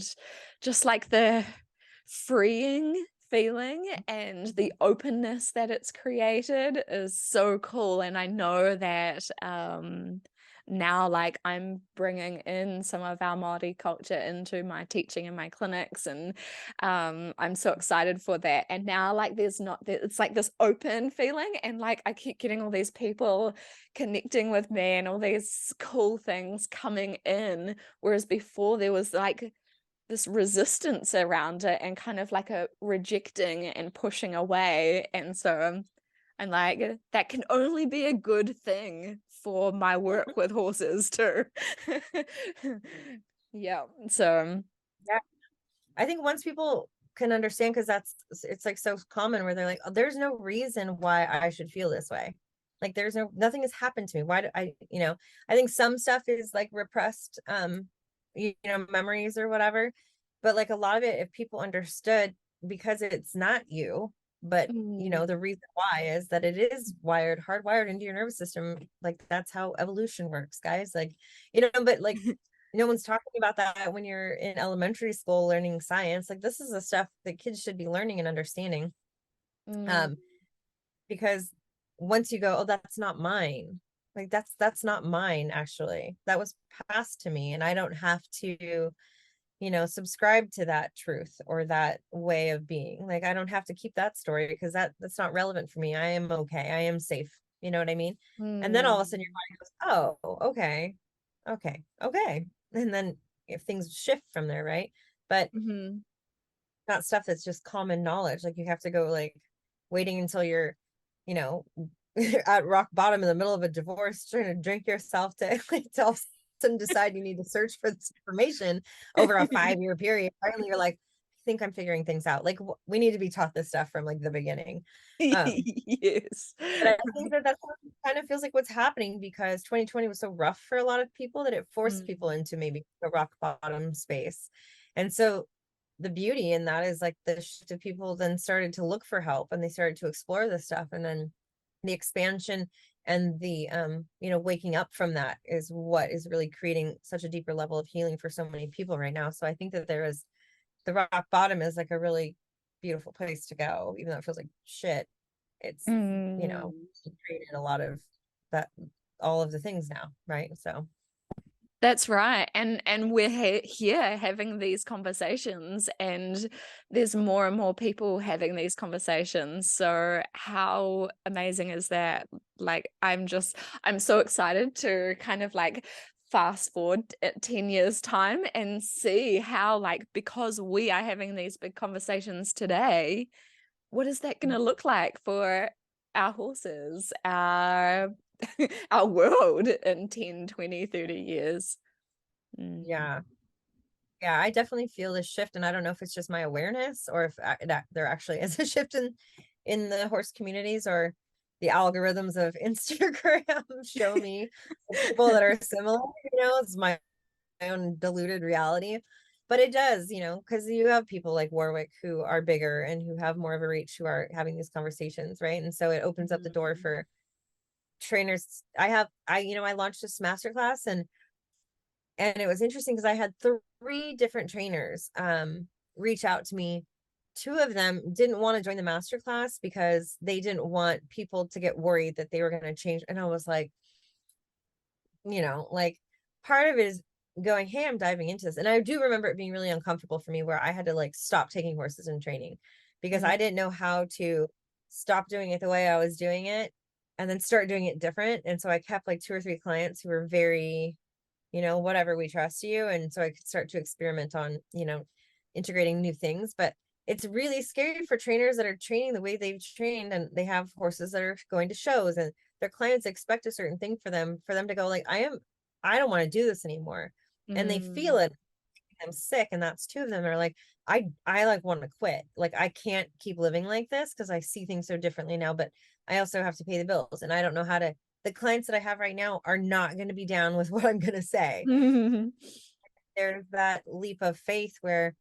just like the freeing feeling and the openness that it's created is so cool. And I know that now like I'm bringing in some of our Māori culture into my teaching in my clinics, and I'm so excited for that. And now like it's like this open feeling, and like I keep getting all these people connecting with me and all these cool things coming in, whereas before there was like this resistance around it and kind of like a rejecting and pushing away. And so I'm like, that can only be a good thing for my work with horses too. Yeah. So Yeah. I think once people can understand, because it's like so common where they're like, oh, there's no reason why I should feel this way. Like nothing has happened to me. Why do I, I think some stuff is like repressed, memories or whatever. But like a lot of it, if people understood, because it's not you, but the reason why is that it is hardwired into your nervous system. Like that's how evolution works, guys. Like, but like no one's talking about that when you're in elementary school learning science. Like this is the stuff that kids should be learning and understanding. Because once you go, oh, that's not mine. Like that's not mine, actually. That was passed to me, and I don't have to, subscribe to that truth or that way of being. Like I don't have to keep that story because that's not relevant for me. I am okay. I am safe. You know what I mean? And then all of a sudden your body goes, oh, okay. And then if things shift from there, right? But not stuff that's just common knowledge. Like you have to go like waiting until you're, at rock bottom in the middle of a divorce, trying to drink yourself to like all of a sudden decide you need to search for this information over a 5-year period. Finally, you're like, I think I'm figuring things out. Like we need to be taught this stuff from like the beginning. Yes. But I think that's what kind of feels like what's happening, because 2020 was so rough for a lot of people that it forced people into maybe a rock bottom space. And so the beauty in that is like the shift of people then started to look for help, and they started to explore this stuff, and then the expansion and the waking up from that is what is really creating such a deeper level of healing for so many people right now. So I think that the rock bottom is like a really beautiful place to go, even though it feels like shit. It's created a lot of that, all of the things now, right? So that's right. And we're here having these conversations, and there's more and more people having these conversations. So how amazing is that? Like, I'm so excited to kind of like fast forward at 10 years time and see how, like, because we are having these big conversations today, what is that going to look like for our horses, our world in 10, 20, 30 years? yeah, I definitely feel this shift, and I don't know if it's just my awareness or if that there actually is a shift in the horse communities, or the algorithms of Instagram show me people that are similar. It's my own diluted reality. But it does, because you have people like Warwick who are bigger and who have more of a reach, who are having these conversations, right? And so it opens up the door for trainers. I launched this masterclass, and it was interesting because I had 3 different trainers reach out to me. 2 of them didn't want to join the masterclass because they didn't want people to get worried that they were going to change. And I was like, like part of it is going, hey, I'm diving into this. And I do remember it being really uncomfortable for me, where I had to like stop taking horses in training because I didn't know how to stop doing it the way I was doing it and then start doing it different. And so I kept like 2 or 3 clients who were very, whatever, we trust you. And so I could start to experiment on, integrating new things. But it's really scary for trainers that are training the way they've trained, and they have horses that are going to shows, and their clients expect a certain thing for them to go like, I don't want to do this anymore. And they feel it. I'm sick, and that's two of them are like, I like want to quit. Like, I can't keep living like this because I see things so differently now, but I also have to pay the bills, and I don't know how to. The clients that I have right now are not going to be down with what I'm going to say. There's that leap of faith where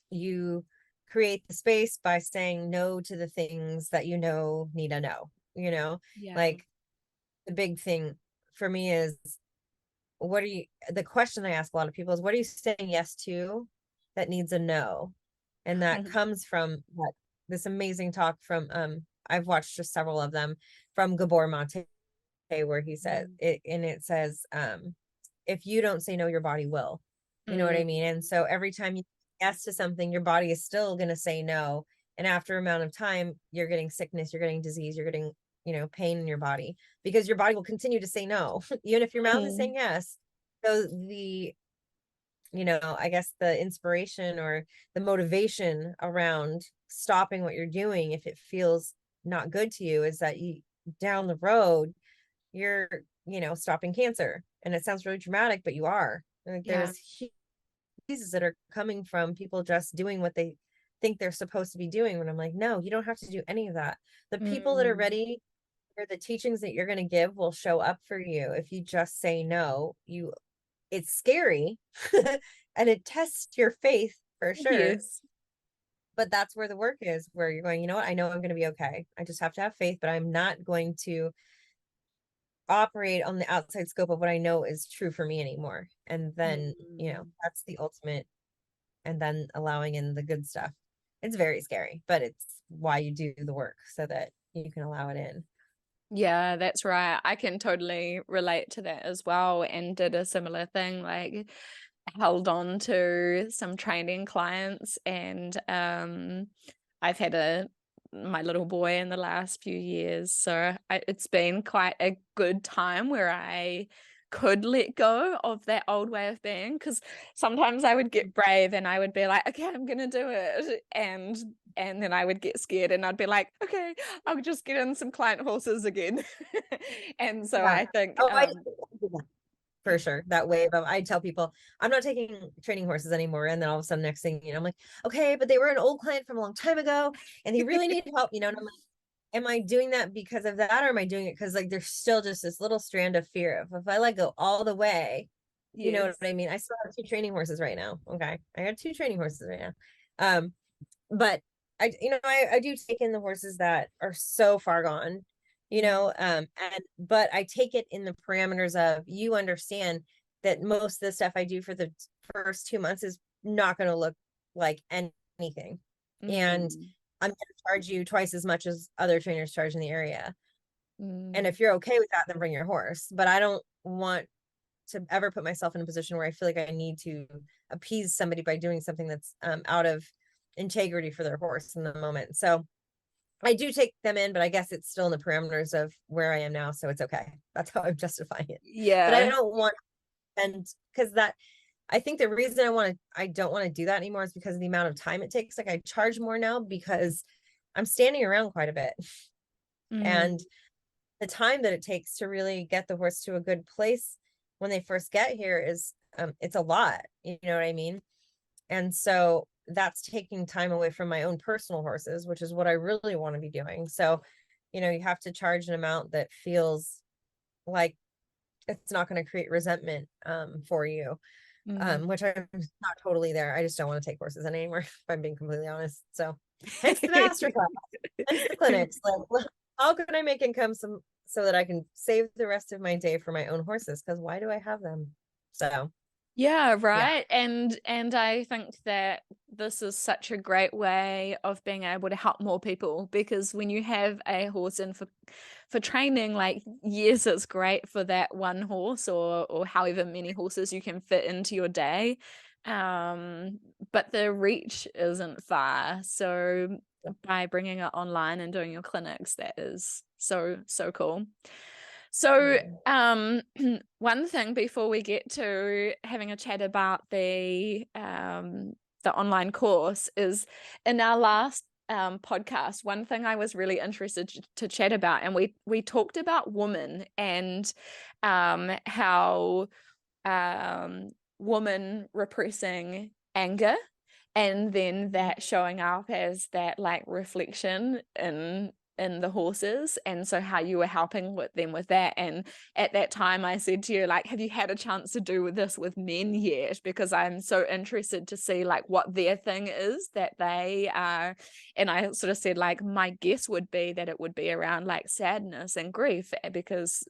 you create the space by saying no to the things that you know need a no, Yeah. like the big thing for me is, the question I ask a lot of people is, what are you saying yes to that needs a no? And that comes from this amazing talk from, I've watched just several of them, from Gabor Mate, where he said it, and it says, if you don't say no, your body will, you know what I mean? And so every time you say yes to something, your body is still going to say no. And after amount of time, you're getting sickness, you're getting disease, you're getting, pain in your body, because your body will continue to say no, even if your mouth is saying yes. So I guess the inspiration or the motivation around stopping what you're doing, if it feels not good to you, is that you, down the road, you're, stopping cancer. And it sounds really dramatic, but you are. Like, there's diseases that are coming from people just doing what they think they're supposed to be doing. When I'm like, no, you don't have to do any of that. The people that are ready, or the teachings that you're going to give, will show up for you. If you just say no, it's scary and it tests your faith for sure. Yes. But that's where the work is, where you're going, you know what? I know I'm going to be okay. I just have to have faith, but I'm not going to operate on the outside scope of what I know is true for me anymore. And then, that's the ultimate. And then allowing in the good stuff. It's very scary, but it's why you do the work, so that you can allow it in. Yeah, that's right. I can totally relate to that as well, and did a similar thing, like held on to some training clients, and I've had my little boy in the last few years, so it's been quite a good time where I could let go of that old way of being, because sometimes I would get brave and I would be like, okay, I'm gonna do it, and then I would get scared and I'd be like, okay, I'll just get in some client horses again. And so Yeah. I think I do that for sure. That wave of, I tell people, I'm not taking training horses anymore, and then all of a sudden, next thing I'm like, okay, but they were an old client from a long time ago and they really need help, and I'm like, am I doing that because of that, or am I doing it because, like, there's still just this little strand of fear of, if I let go all the way, you know what I mean? I still have 2 training horses right now. Okay, I got 2 training horses right now. But I do take in the horses that are so far gone, but I take it in the parameters of, you understand that most of the stuff I do for the first 2 months is not going to look like anything. And I'm going to charge you twice as much as other trainers charge in the area. And if you're okay with that, then bring your horse. But I don't want to ever put myself in a position where I feel like I need to appease somebody by doing something that's out of integrity for their horse in the moment. So I do take them in, but I guess it's still in the parameters of where I am now, so it's okay. That's how I'm justifying it. But I don't want, and because that, I think the reason I don't want to do that anymore is because of the amount of time it takes. Like, I charge more now because I'm standing around quite a bit, and the time that it takes to really get the horse to a good place when they first get here is, it's a lot, you know what I mean? And so that's taking time away from my own personal horses, which is what I really want to be doing. So, you have to charge an amount that feels like it's not going to create resentment for you, which I'm not totally there. I just don't want to take horses in anymore, if I'm being completely honest. So hence the masterclass, hence the clinics. Like, how can I make income so that I can save the rest of my day for my own horses? Because why do I have them? So yeah, right. And I think that this is such a great way of being able to help more people, because when you have a horse in for training, like, yes, it's great for that one horse or however many horses you can fit into your day. But the reach isn't far. So by bringing it online and doing your clinics, that is so cool. So, one thing before we get to having a chat about the the online course, is in our last podcast, one thing I was really interested to chat about, and we talked about women and how woman repressing anger, and then that showing up as that like reflection in the horses, and so how you were helping with them with that. And at that time I said to you, like, have you had a chance to do this with men yet, because I'm so interested to see like what their thing is that they are. And I sort of said, like, my guess would be that it would be around like sadness and grief, because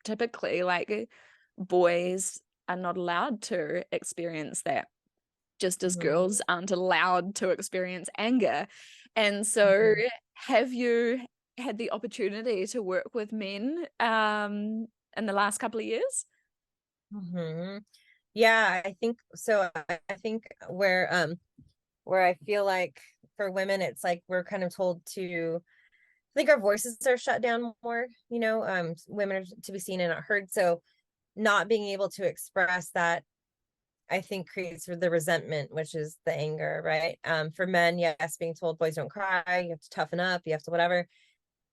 typically like boys are not allowed to experience that, just as Mhm. girls aren't allowed to experience anger. And so, Mhm. have you had the opportunity to work with men in the last couple of years? Mhm. Yeah, I think so. I think where I feel like for women, it's like we're kind of told to, I think our voices are shut down more, women are to be seen and not heard. So not being able to express that, I think creates the resentment, which is the anger, right? For men, yes, being told boys don't cry, you have to toughen up, you have to whatever,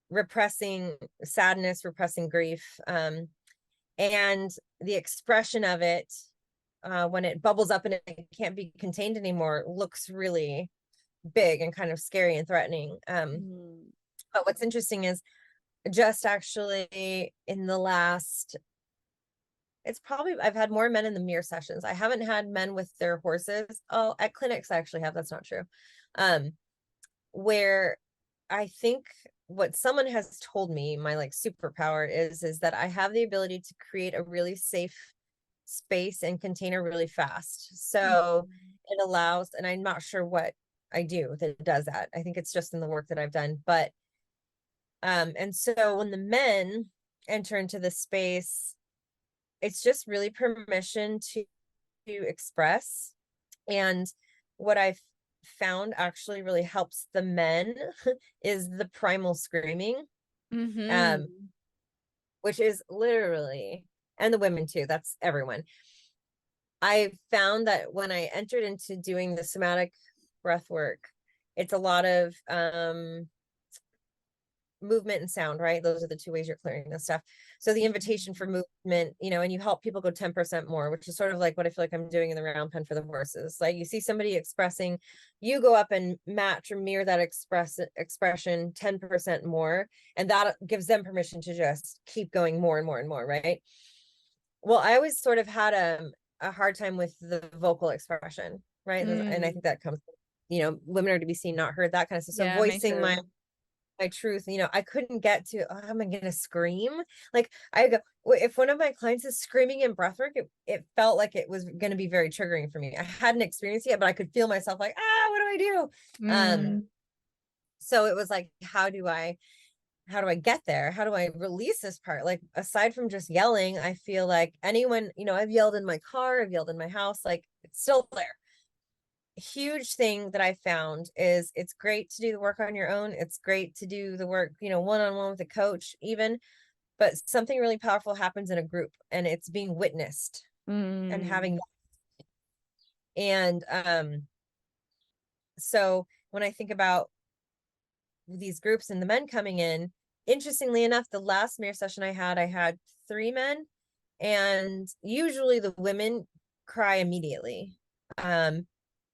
repressing sadness, repressing grief, and the expression of it, when it bubbles up and it can't be contained anymore, looks really big and kind of scary and threatening. Mm. But what's interesting is just actually in the last, it's probably, I've had more men in the mirror sessions. I haven't had men with their horses. Oh, at clinics I actually have. That's not true. Where I think what someone has told me, my like superpower is that I have the ability to create a really safe space and container really fast. So it allows, and I'm not sure what I do that does that. I think it's just in the work that I've done. But and so when the men enter into the space, it's just really permission to express. And what I've found actually really helps the men is the primal screaming, um, Mm-hmm. which is literally, and the women too, that's everyone. I found that when I entered into doing the somatic breath work, it's a lot of movement and sound, right? Those are the two ways you're clearing this stuff. So the invitation for movement, and you help people go 10% more, which is sort of like what I feel like I'm doing in the round pen for the horses. Like you see somebody expressing, you go up and match or mirror that expression 10% more, and that gives them permission to just keep going more and more and more, right? Well, I always sort of had a hard time with the vocal expression, right? And I Mm. think that comes, women are to be seen, not heard, that kind of stuff. So Yeah, me voicing too. my truth, I couldn't get to, oh, am I gonna scream? Like I go, if one of my clients is screaming in breathwork, it felt like it was gonna be very triggering for me. I hadn't experienced it yet, but I could feel myself like, what do I do? Mm. So it was like, how do I get there? How do I release this part? Like aside from just yelling, I feel like anyone, I've yelled in my car, I've yelled in my house, like it's still there. Huge thing that I found is it's great to do the work on your own. It's great to do the work, one-on-one with a coach even, but something really powerful happens in a group and it's being witnessed and Mm. having, and so when I think about these groups and the men coming in, interestingly enough, the last mirror session I had 3 men, and usually the women cry immediately.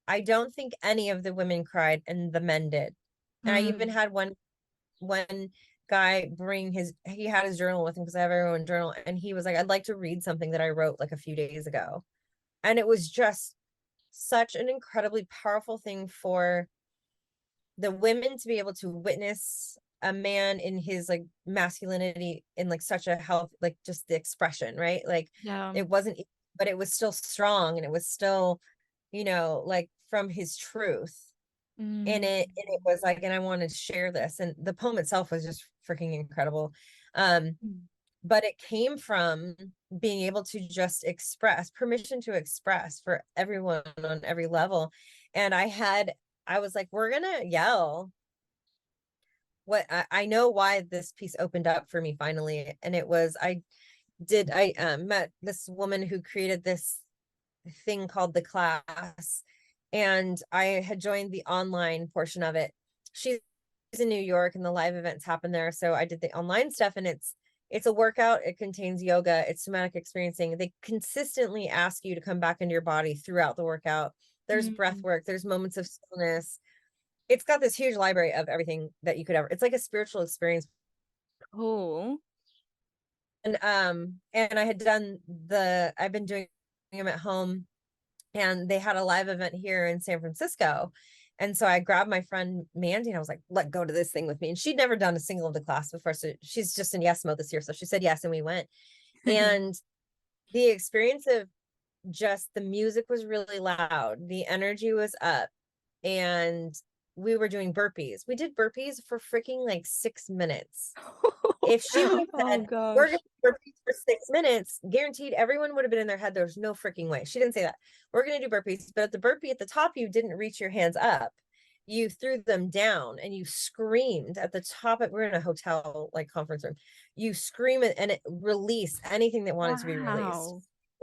I don't think any of the women cried and the men did. And I even Mm. had one guy he had his journal with him because I have everyone journal, and he was like, I'd like to read something that I wrote like a few days ago. And it was just such an incredibly powerful thing for the women to be able to witness a man in his like masculinity in like such a health, like just the expression, right? Like Yeah. it wasn't, but it was still strong and it was still, like from his truth. Mm. And it was like, and I wanted to share this. And the poem itself was just freaking incredible. Um, but it came from being able to just express, permission to express for everyone on every level. And I was like, we're gonna yell. What I know why this piece opened up for me finally. And it was I met this woman who created this thing called the class, and I had joined the online portion of it. She's in New York and the live events happen there. So I did the online stuff, and it's a workout. It contains yoga. It's somatic experiencing. They consistently ask you to come back into your body throughout the workout. There's breath work. There's moments of stillness. It's got this huge library of everything that you could ever. It's like a spiritual experience. Cool. And I had I've been doing them at home, and they had a live event here in San Francisco. And so I grabbed my friend Mandy and I was like, let go to this thing with me. And she'd never done a single of the class before. So she's just in yes mode this year. So she said yes, and we went. And the experience of just the music was really loud, the energy was up, and we were doing burpees. We did burpees for freaking like 6 minutes. If she would have said, we're going to do burpees for 6 minutes, guaranteed everyone would have been in their head, there's no freaking way. She didn't say that. We're going to do burpees, but at the burpee at the top, you didn't reach your hands up. You threw them down and you screamed at the top. We're in a hotel like conference room. You scream and it release anything that wanted to be released.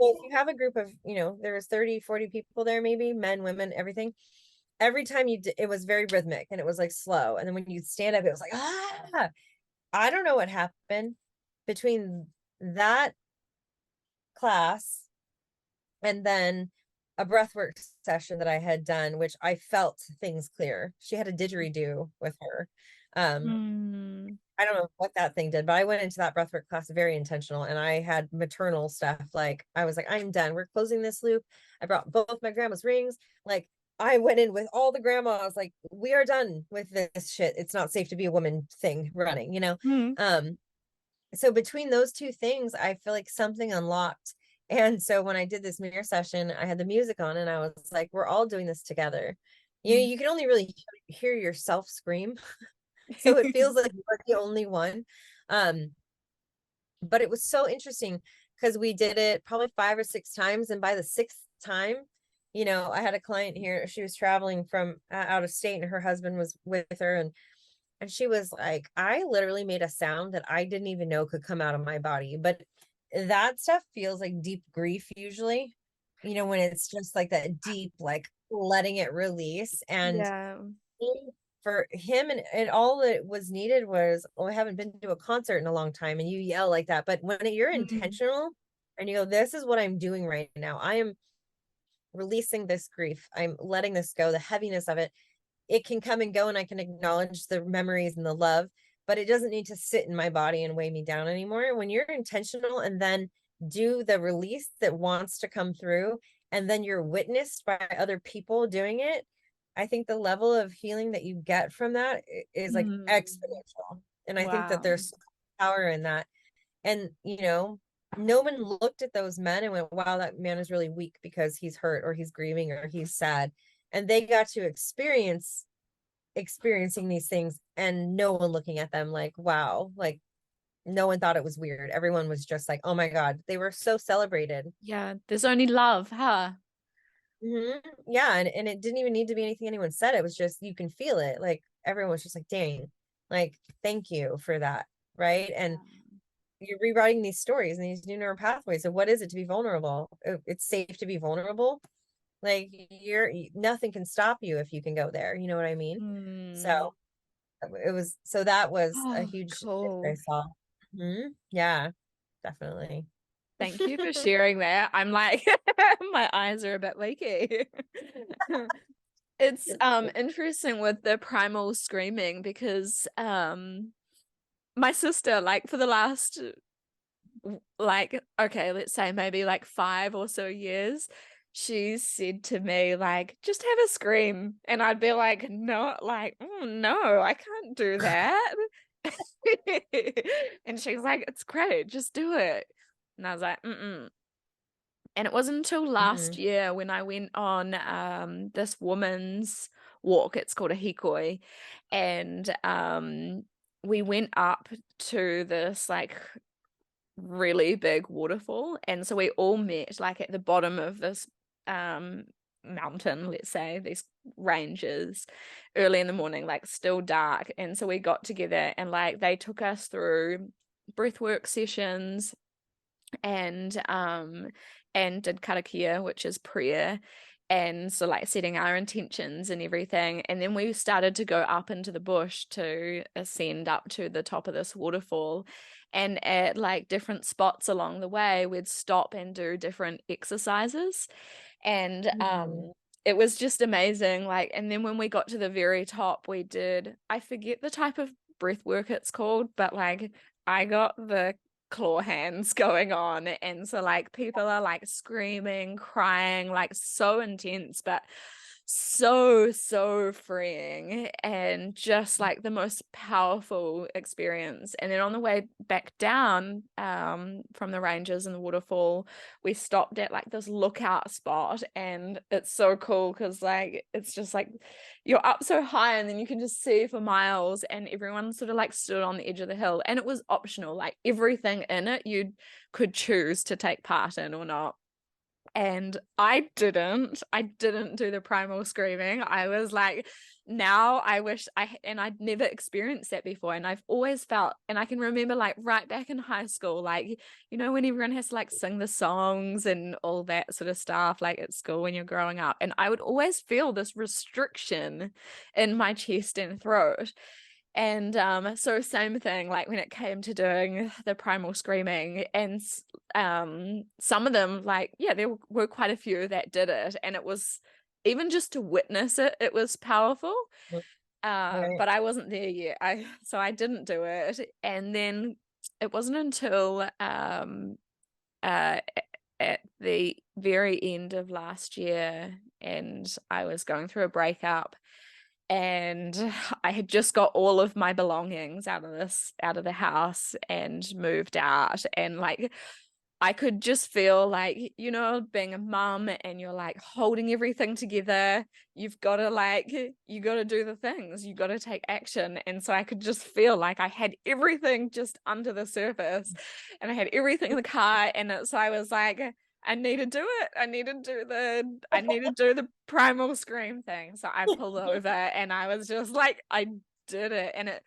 So if you have a group of, there was 30, 40 people there, maybe men, women, everything. Every time it was very rhythmic and it was like slow. And then when you stand up, it was like, I don't know what happened between that class and then a breathwork session that I had done, which I felt things clear. She had a didgeridoo with her. I don't know what that thing did, but I went into that breathwork class very intentional, and I had maternal stuff. Like I was like, I'm done. We're closing this loop. I brought both my grandma's rings. Like I went in with all the grandmas, like, we are done with this shit. It's not safe to be a woman thing running, so between those two things, I feel like something unlocked. And so when I did this mirror session, I had the music on and I was like, we're all doing this together. You can only really hear yourself scream. So it feels like you're the only one. But it was so interesting because we did it probably 5 or 6 times. And by the 6th time, I had a client here. She was traveling from out of state and her husband was with her. And she was like, I literally made a sound that I didn't even know could come out of my body. But that stuff feels like deep grief usually, when it's just like that deep, like letting it release. And for him, and all that was needed was, I haven't been to a concert in a long time, and you yell like that. But when you're intentional and you go, this is what I'm doing right now. I am releasing this grief. I'm letting this go, the heaviness of it. It can come and go, and I can acknowledge the memories and the love, but it doesn't need to sit in my body and weigh me down anymore. When you're intentional and then do the release that wants to come through, and then you're witnessed by other people doing it, I think the level of healing that you get from that is like exponential. And I think that there's power in that. And, no one looked at those men and went, wow, that man is really weak because he's hurt or he's grieving or he's sad. And they got to experiencing these things, and no one looking at them like, wow, like no one thought it was weird. Everyone was just like, oh my God, they were so celebrated. Yeah, there's only love, huh? Yeah, and it didn't even need to be anything anyone said. It was just, you can feel it. Like everyone was just like, dang, like, thank you for that. Right. And you're rewriting these stories and these new neural pathways. So what is it to be vulnerable? It's safe to be vulnerable. Like nothing can stop you if you can go there. You know what I mean? So that was a huge shift I saw. Yeah, definitely. Thank you for sharing that. I'm like, my eyes are a bit leaky. It's interesting with the primal screaming because my sister, like, for the last, like, okay, let's say maybe like 5 or so years, she said to me, like, just have a scream. And I'd be like, no, like, no, I can't do that. And she's like, it's great, just do it. And I was like, And it wasn't until last year when I went on this woman's walk. It's called a hikoi. And we went up to this like really big waterfall. And so we all met like at the bottom of this mountain, let's say, these ranges, early in the morning, like still dark. And so we got together and like they took us through breathwork sessions and did karakia, which is prayer, And so like setting our intentions and everything. And then we started to go up into the bush to ascend up to the top of this waterfall. And at like different spots along the way, we'd stop and do different exercises. And Mhm. it was just amazing. Like, and then when we got to the very top, we did, I forget the type of breath work it's called, but like I got the claw hands going on, and so like people are like screaming, crying, like so intense, but so freeing, and just like the most powerful experience. And then on the way back down from the ranges and the waterfall, we stopped at like this lookout spot, and it's so cool because like it's just like you're up so high and then you can just see for miles, and everyone sort of like stood on the edge of the hill, and it was optional, like everything in it you could choose to take part in or not. And I didn't do the primal screaming. I was like, now I wish and I'd never experienced that before. And I've always felt, and I can remember like right back in high school, like, you know, when everyone has to like sing the songs and all that sort of stuff, like at school when you're growing up. And I would always feel this restriction in my chest and throat. And so same thing, like when it came to doing the primal screaming, and some of them, like, yeah, there were quite a few that did it, and it was, even just to witness it, it was powerful. Right. But I wasn't there yet. So I didn't do it. And then it wasn't until uh at the very end of last year, and I was going through a breakup, and I had just got all of my belongings out of the house and moved out. And like I could just feel like, you know, being a mum and you're like holding everything together, you got to do the things, you got to take action. And so I could just feel like I had everything just under the surface, and I had everything in the car. And so I was like, I need to do it. I need to do the primal scream thing. So I pulled over and I was just like, I did it. And it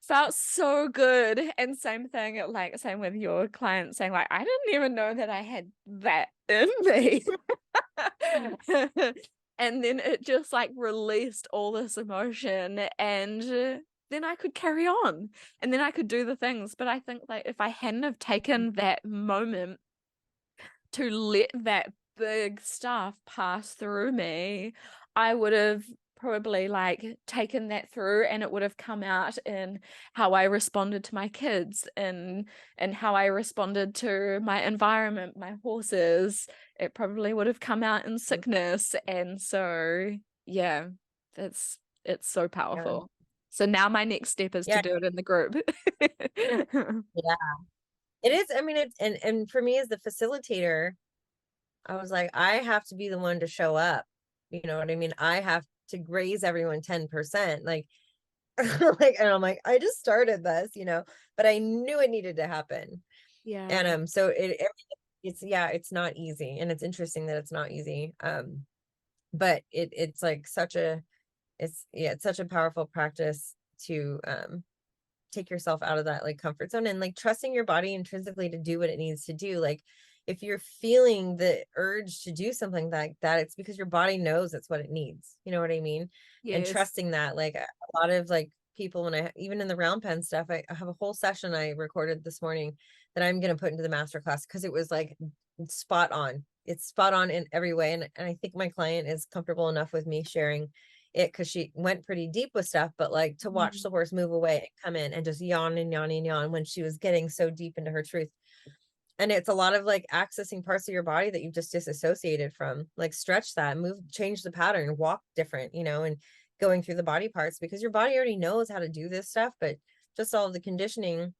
felt so good. And same thing, like same with your client saying like, I didn't even know that I had that in me. And then it just like released all this emotion, and then I could carry on, and then I could do the things. But I think like if I hadn't have taken that moment to let that big stuff pass through me, I would have probably like taken that through, and it would have come out in how I responded to my kids, and how I responded to my environment, my horses. It probably would have come out in sickness. And so yeah, it's so Yeah. powerful. So now my next step is to Yeah. do it in the group. Yeah. It is. I mean, it's, and for me as the facilitator, I was like, I have to be the one to show up. You know what I mean? I have to raise everyone 10%. Like, like, and I'm like, I just started this, you know, but I knew it needed to happen. And Yeah. so it's, yeah, it's not easy. And it's interesting that it's not easy. But it's like such a, it's such a powerful practice to take yourself out of that like comfort zone, and like trusting your body intrinsically to do what it needs to do. Like if you're feeling the urge to do something like that, it's because your body knows it's what it needs. You know what I mean? And Yes. trusting that, like a lot of like people, when I even in the round pen stuff, I have a whole session I recorded this morning that I'm going to put into the master class because it was like spot on. It's spot on in every way. And I think my client is comfortable enough with me sharing it because she went pretty deep with stuff, but like to watch the horse move away and come in and just yawn and yawn and yawn when she was getting so deep into her truth. And it's a lot of like accessing parts of your body that you've just disassociated from, like stretch that, move, change the pattern, walk different, you know, and going through the body parts because your body already knows how to do this stuff, but just all of the conditioning,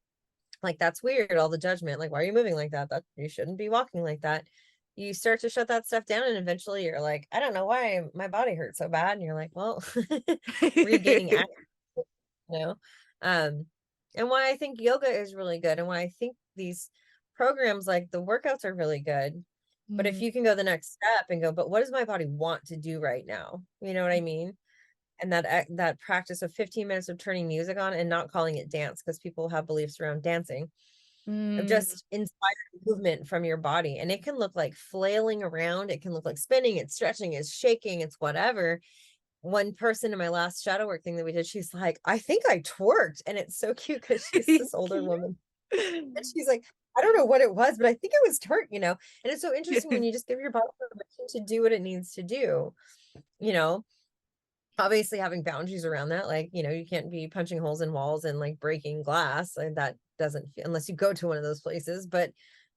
like that's weird, all the judgment, like why are you moving like that, that you shouldn't be walking like that. You start to shut that stuff down, and eventually you're like, I don't know why my body hurts so bad, and you're like, well, regaining access, you know. um and why I think yoga is really good, and why I think these programs, like the workouts, are really good. But if Mm. you can go the next step and go, but what does my body want to do right now, you know what I mean? And that practice of 15 minutes of turning music on and not calling it dance, because people have beliefs around dancing, of Mm. just inspired movement from your body. And it can look like flailing around, it can look like spinning, it's stretching, it's shaking, it's whatever. One person in my last shadow work thing that we did, she's like, I think I twerked. And it's so cute because she's this older woman. And she's like, I don't know what it was, but I think it was twerk, you know? And it's so interesting when you just give your body permission to do what it needs to do, you know? Obviously having boundaries around that, like, you know, you can't be punching holes in walls and like breaking glass, and that doesn't feel, unless you go to one of those places, but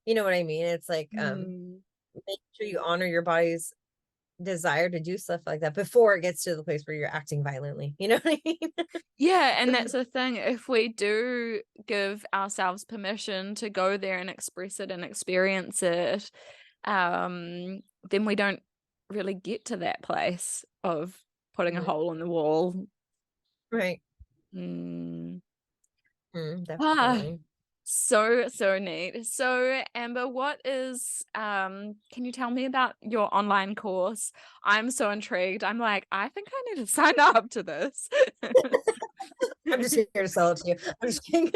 you know what I mean? It's like, Mm. make sure you honor your body's desire to do stuff like that before it gets to the place where you're acting violently. You know what I mean? Yeah, and that's the thing. If we do give ourselves permission to go there and express it and experience it, then we don't really get to that place of putting a Right. hole in the wall. Right. Mm. Ah, Definitely. so neat. So Amber, what is can you tell me about your online course? I'm so intrigued. I'm like, I think I need to sign up to this. I'm just here to sell it to you. I'm just kidding.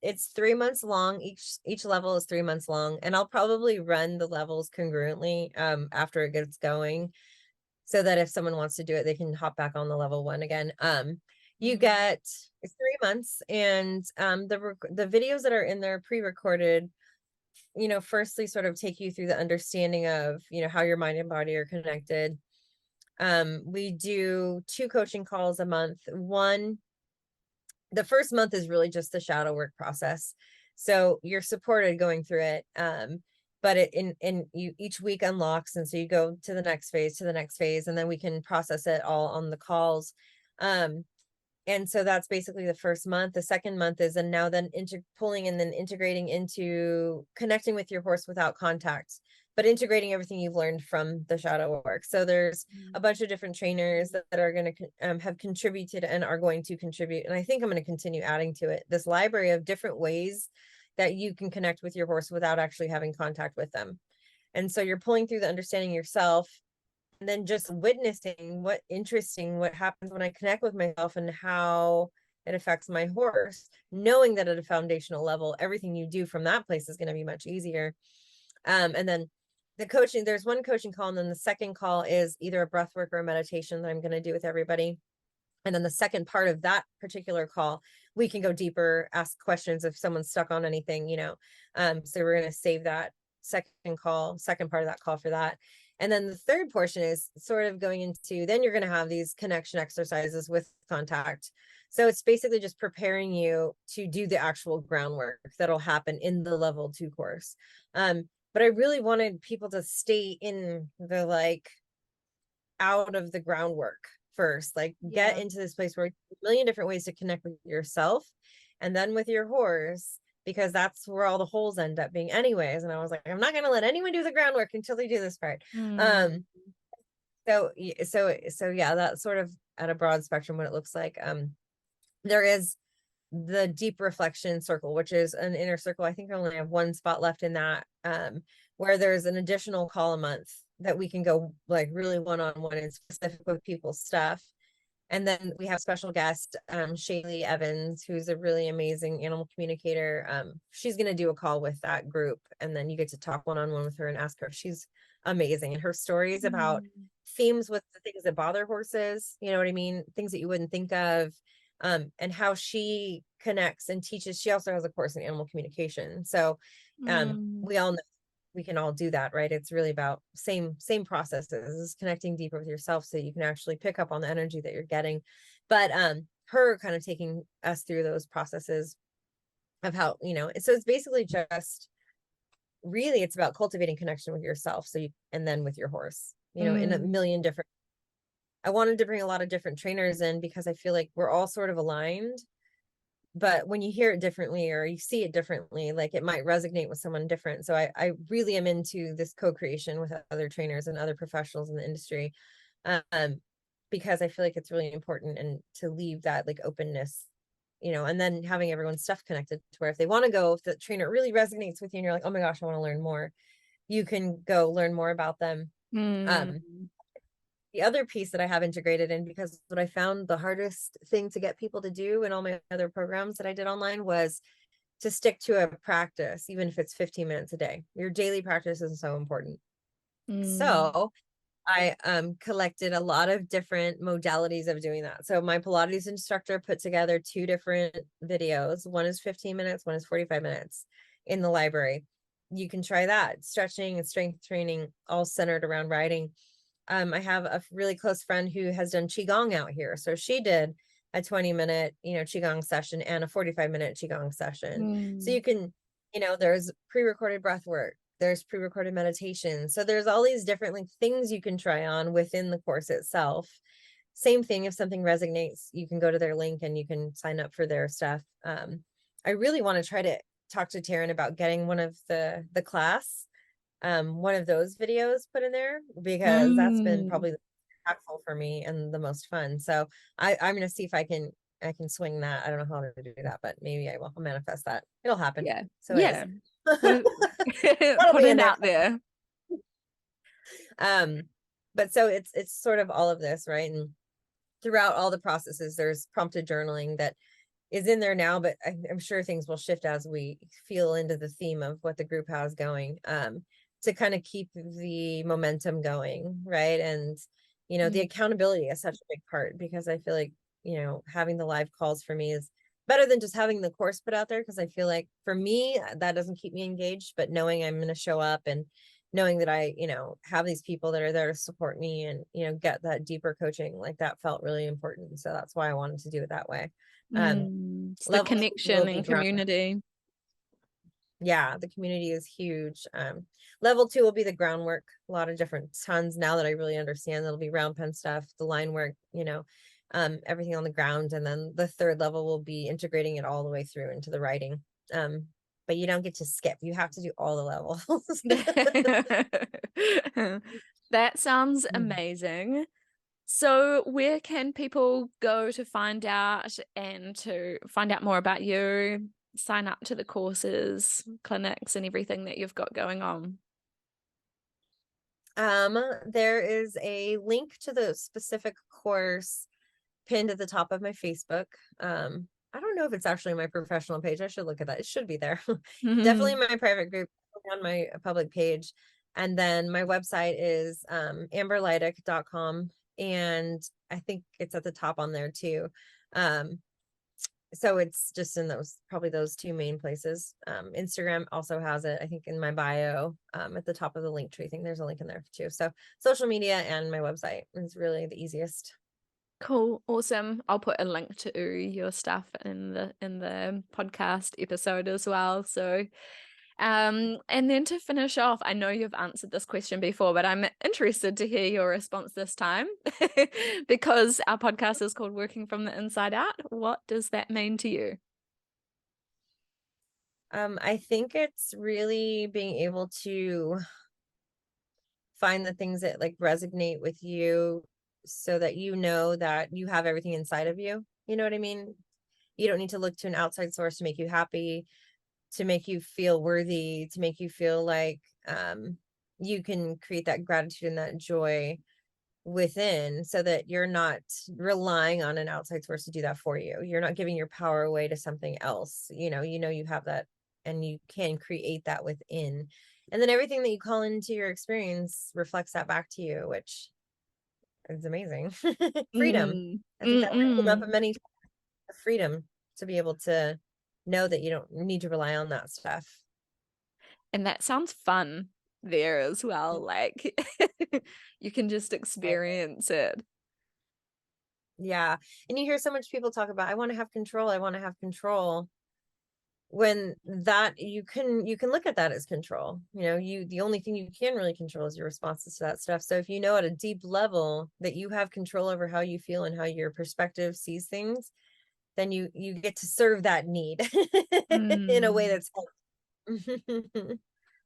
It's 3 months long. Each level is 3 months long, and I'll probably run the levels congruently after it gets going, so that if someone wants to do it, they can hop back on the level one again. You Mm. get, it's 3 months, and the videos that are in there pre-recorded, you know, firstly sort of take you through the understanding of, you know, how your mind and body are connected. We do 2 coaching calls a month. The first month is really just the shadow work process. So you're supported going through it. But you each week unlocks, and so you go to the next phase, and then we can process it all on the calls. And so that's basically the first month. The second month is, and now then pulling and then integrating into connecting with your horse without contact, but integrating everything you've learned from the shadow work. So there's a bunch of different trainers that are going to have contributed and are going to contribute. And I think I'm going to continue adding to it, this library of different ways that you can connect with your horse without actually having contact with them. And so you're pulling through the understanding yourself, and then just witnessing what happens when I connect with myself and how it affects my horse, knowing that at a foundational level, everything you do from that place is going to be much easier. And then the coaching, there's one coaching call, and then the second call is either a breath work or a meditation that I'm going to do with everybody. And then the second part of that particular call, we can go deeper, ask questions if someone's stuck on anything, you know. So we're going to save that second part of that call for that. And then the third portion is sort of going into, then you're going to have these connection exercises with contact. So it's basically just preparing you to do the actual groundwork that'll happen in the level 2 course. But I really wanted people to stay in the like out of the groundwork first, like get into this place where a million different ways to connect with yourself and then with your horse, because that's where all the holes end up being anyways. And I was like, I'm not going to let anyone do the groundwork until they do this part. Mm. So yeah, that's sort of at a broad spectrum what it looks like. There is the deep reflection circle, which is an inner circle. I think I only have one spot left in that, where there's an additional call a month that we can go like really one-on-one and specific with people's stuff. And then we have special guest, Shaylee Evans, who's a really amazing animal communicator. She's going to do a call with that group, and then you get to talk one-on-one with her and ask her. She's amazing. And her stories about themes with the things that bother horses, you know what I mean? Things that you wouldn't think of, and how she connects and teaches. She also has a course in animal communication. So we all know we can all do that, right? It's really about same processes, connecting deeper with yourself so you can actually pick up on the energy that you're getting. But her kind of taking us through those processes of how, you know, so it's basically just really, it's about cultivating connection with yourself, so you, and then with your horse, you know, in a million different. I wanted to bring a lot of different trainers in because I feel like we're all sort of aligned, but when you hear it differently or you see it differently, like it might resonate with someone different. So I really am into this co-creation with other trainers and other professionals in the industry, because I feel like it's really important, and to leave that like openness, you know, and then having everyone's stuff connected to where if they want to go, if the trainer really resonates with you and you're like, oh my gosh, I want to learn more, you can go learn more about them. Mm. Um, the other piece that I have integrated in, because what I found the hardest thing to get people to do in all my other programs that I did online was to stick to a practice, even if it's 15 minutes a day. Your daily practice is so important. So I collected a lot of different modalities of doing that. So my Pilates instructor put together 2 different videos. One is 15 minutes, one is 45 minutes in the library. You can try that. Stretching and strength training, all centered around riding. I have a really close friend who has done Qigong out here. So she did a 20-minute, Qigong session and a 45-minute Qigong session. So you can, there's pre-recorded breath work, there's pre-recorded meditation. So there's all these different things you can try on within the course itself. Same thing, if something resonates, you can go to their link and you can sign up for their stuff. I really want to try to talk to Taryn about getting one of the class, one of those videos put in there, because that's been probably impactful for me and the most fun. So I'm going to see if I can swing that. I don't know how to do that, but maybe I will. I'll manifest that. It'll happen. Yeah. So Yeah. That'll Put be it in there. out there. But so it's sort of all of this, right? And throughout all the processes, there's prompted journaling that is in there now, but I'm sure things will shift as we feel into the theme of what the group has going, to kind of keep the momentum going, right? And the accountability is such a big part, because I feel like having the live calls for me is better than just having the course put out there, because I feel like for me that doesn't keep me engaged, but knowing I'm going to show up and knowing that I have these people that are there to support me and get that deeper coaching, like that felt really important. So that's why I wanted to do it that way. It's the connection and community. Yeah, the community is huge. Level 2 will be the groundwork, a lot of different tons now that I really understand. That'll be round pen stuff, the line work, everything on the ground. And then the 3rd level will be integrating it all the way through into the writing. But you don't get to skip. You have to do all the levels. That sounds amazing. So where can people go to find out more about you, sign up to the courses, clinics, and everything that you've got going on? There is a link to the specific course pinned at the top of my Facebook. I don't know if it's actually my professional page. I should look at that. It should be there. Definitely my private group, on my public page. And then my website is amberlydic.com. And I think it's at the top on there too. So it's just in probably those 2 main places. Instagram also has it, I think, in my bio, at the top of the link tree thing. There's a link in there too. So social media and my website is really the easiest. Cool. Awesome. I'll put a link to your stuff in the podcast episode as well. So and then to finish off, I know you've answered this question before, but I'm interested to hear your response this time because our podcast is called Working from the Inside Out. What does that mean to you? I think it's really being able to find the things that resonate with you, so that that you have everything inside of you. You know what I mean? You don't need to look to an outside source to make you happy, to make you feel worthy, to make you feel like you can create that gratitude and that joy within, so that you're not relying on an outside source to do that for you. You're not giving your power away to something else. You have that, and you can create that within. And then everything that you call into your experience reflects that back to you, which is amazing. Freedom. I think that came up many times. Freedom to be able to know that you don't need to rely on that stuff. And that sounds fun there as well. Like you can just experience it. Yeah. And you hear so much people talk about, I want to have control. I want to have control. When that you can look at that as control. The only thing you can really control is your responses to that stuff. So if at a deep level that you have control over how you feel and how your perspective sees things, then you get to serve that need in a way that's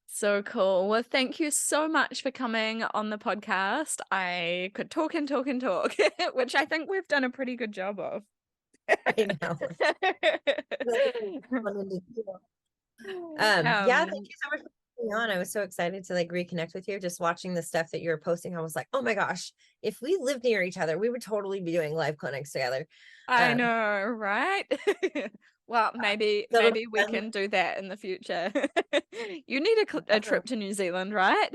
so cool. Well, thank you so much for coming on the podcast. I could talk and talk and talk, which I think we've done a pretty good job of. I know. Yeah, thank you so much for being on. I was so excited to reconnect with you. Just watching the stuff that you're posting, I was like, oh my gosh, if we lived near each other, we would totally be doing live clinics together. I Um, know, right? Well, maybe so we can do that in the future. You need a trip to New Zealand, right?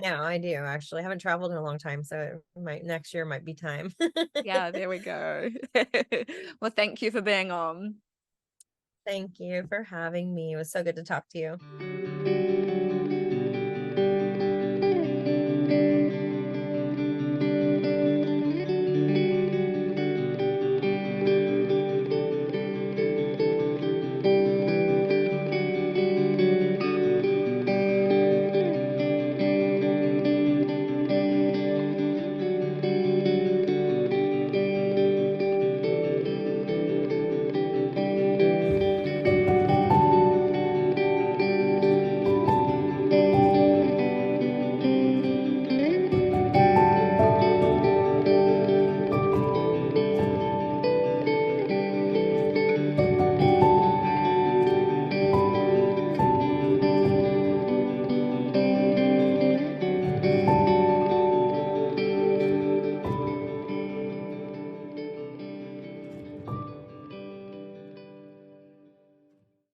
yeah, I do actually. I haven't traveled in a long time, so next year might be time. Yeah, there we go. Well, thank you for being on. Thank you for having me. It was so good to talk to you.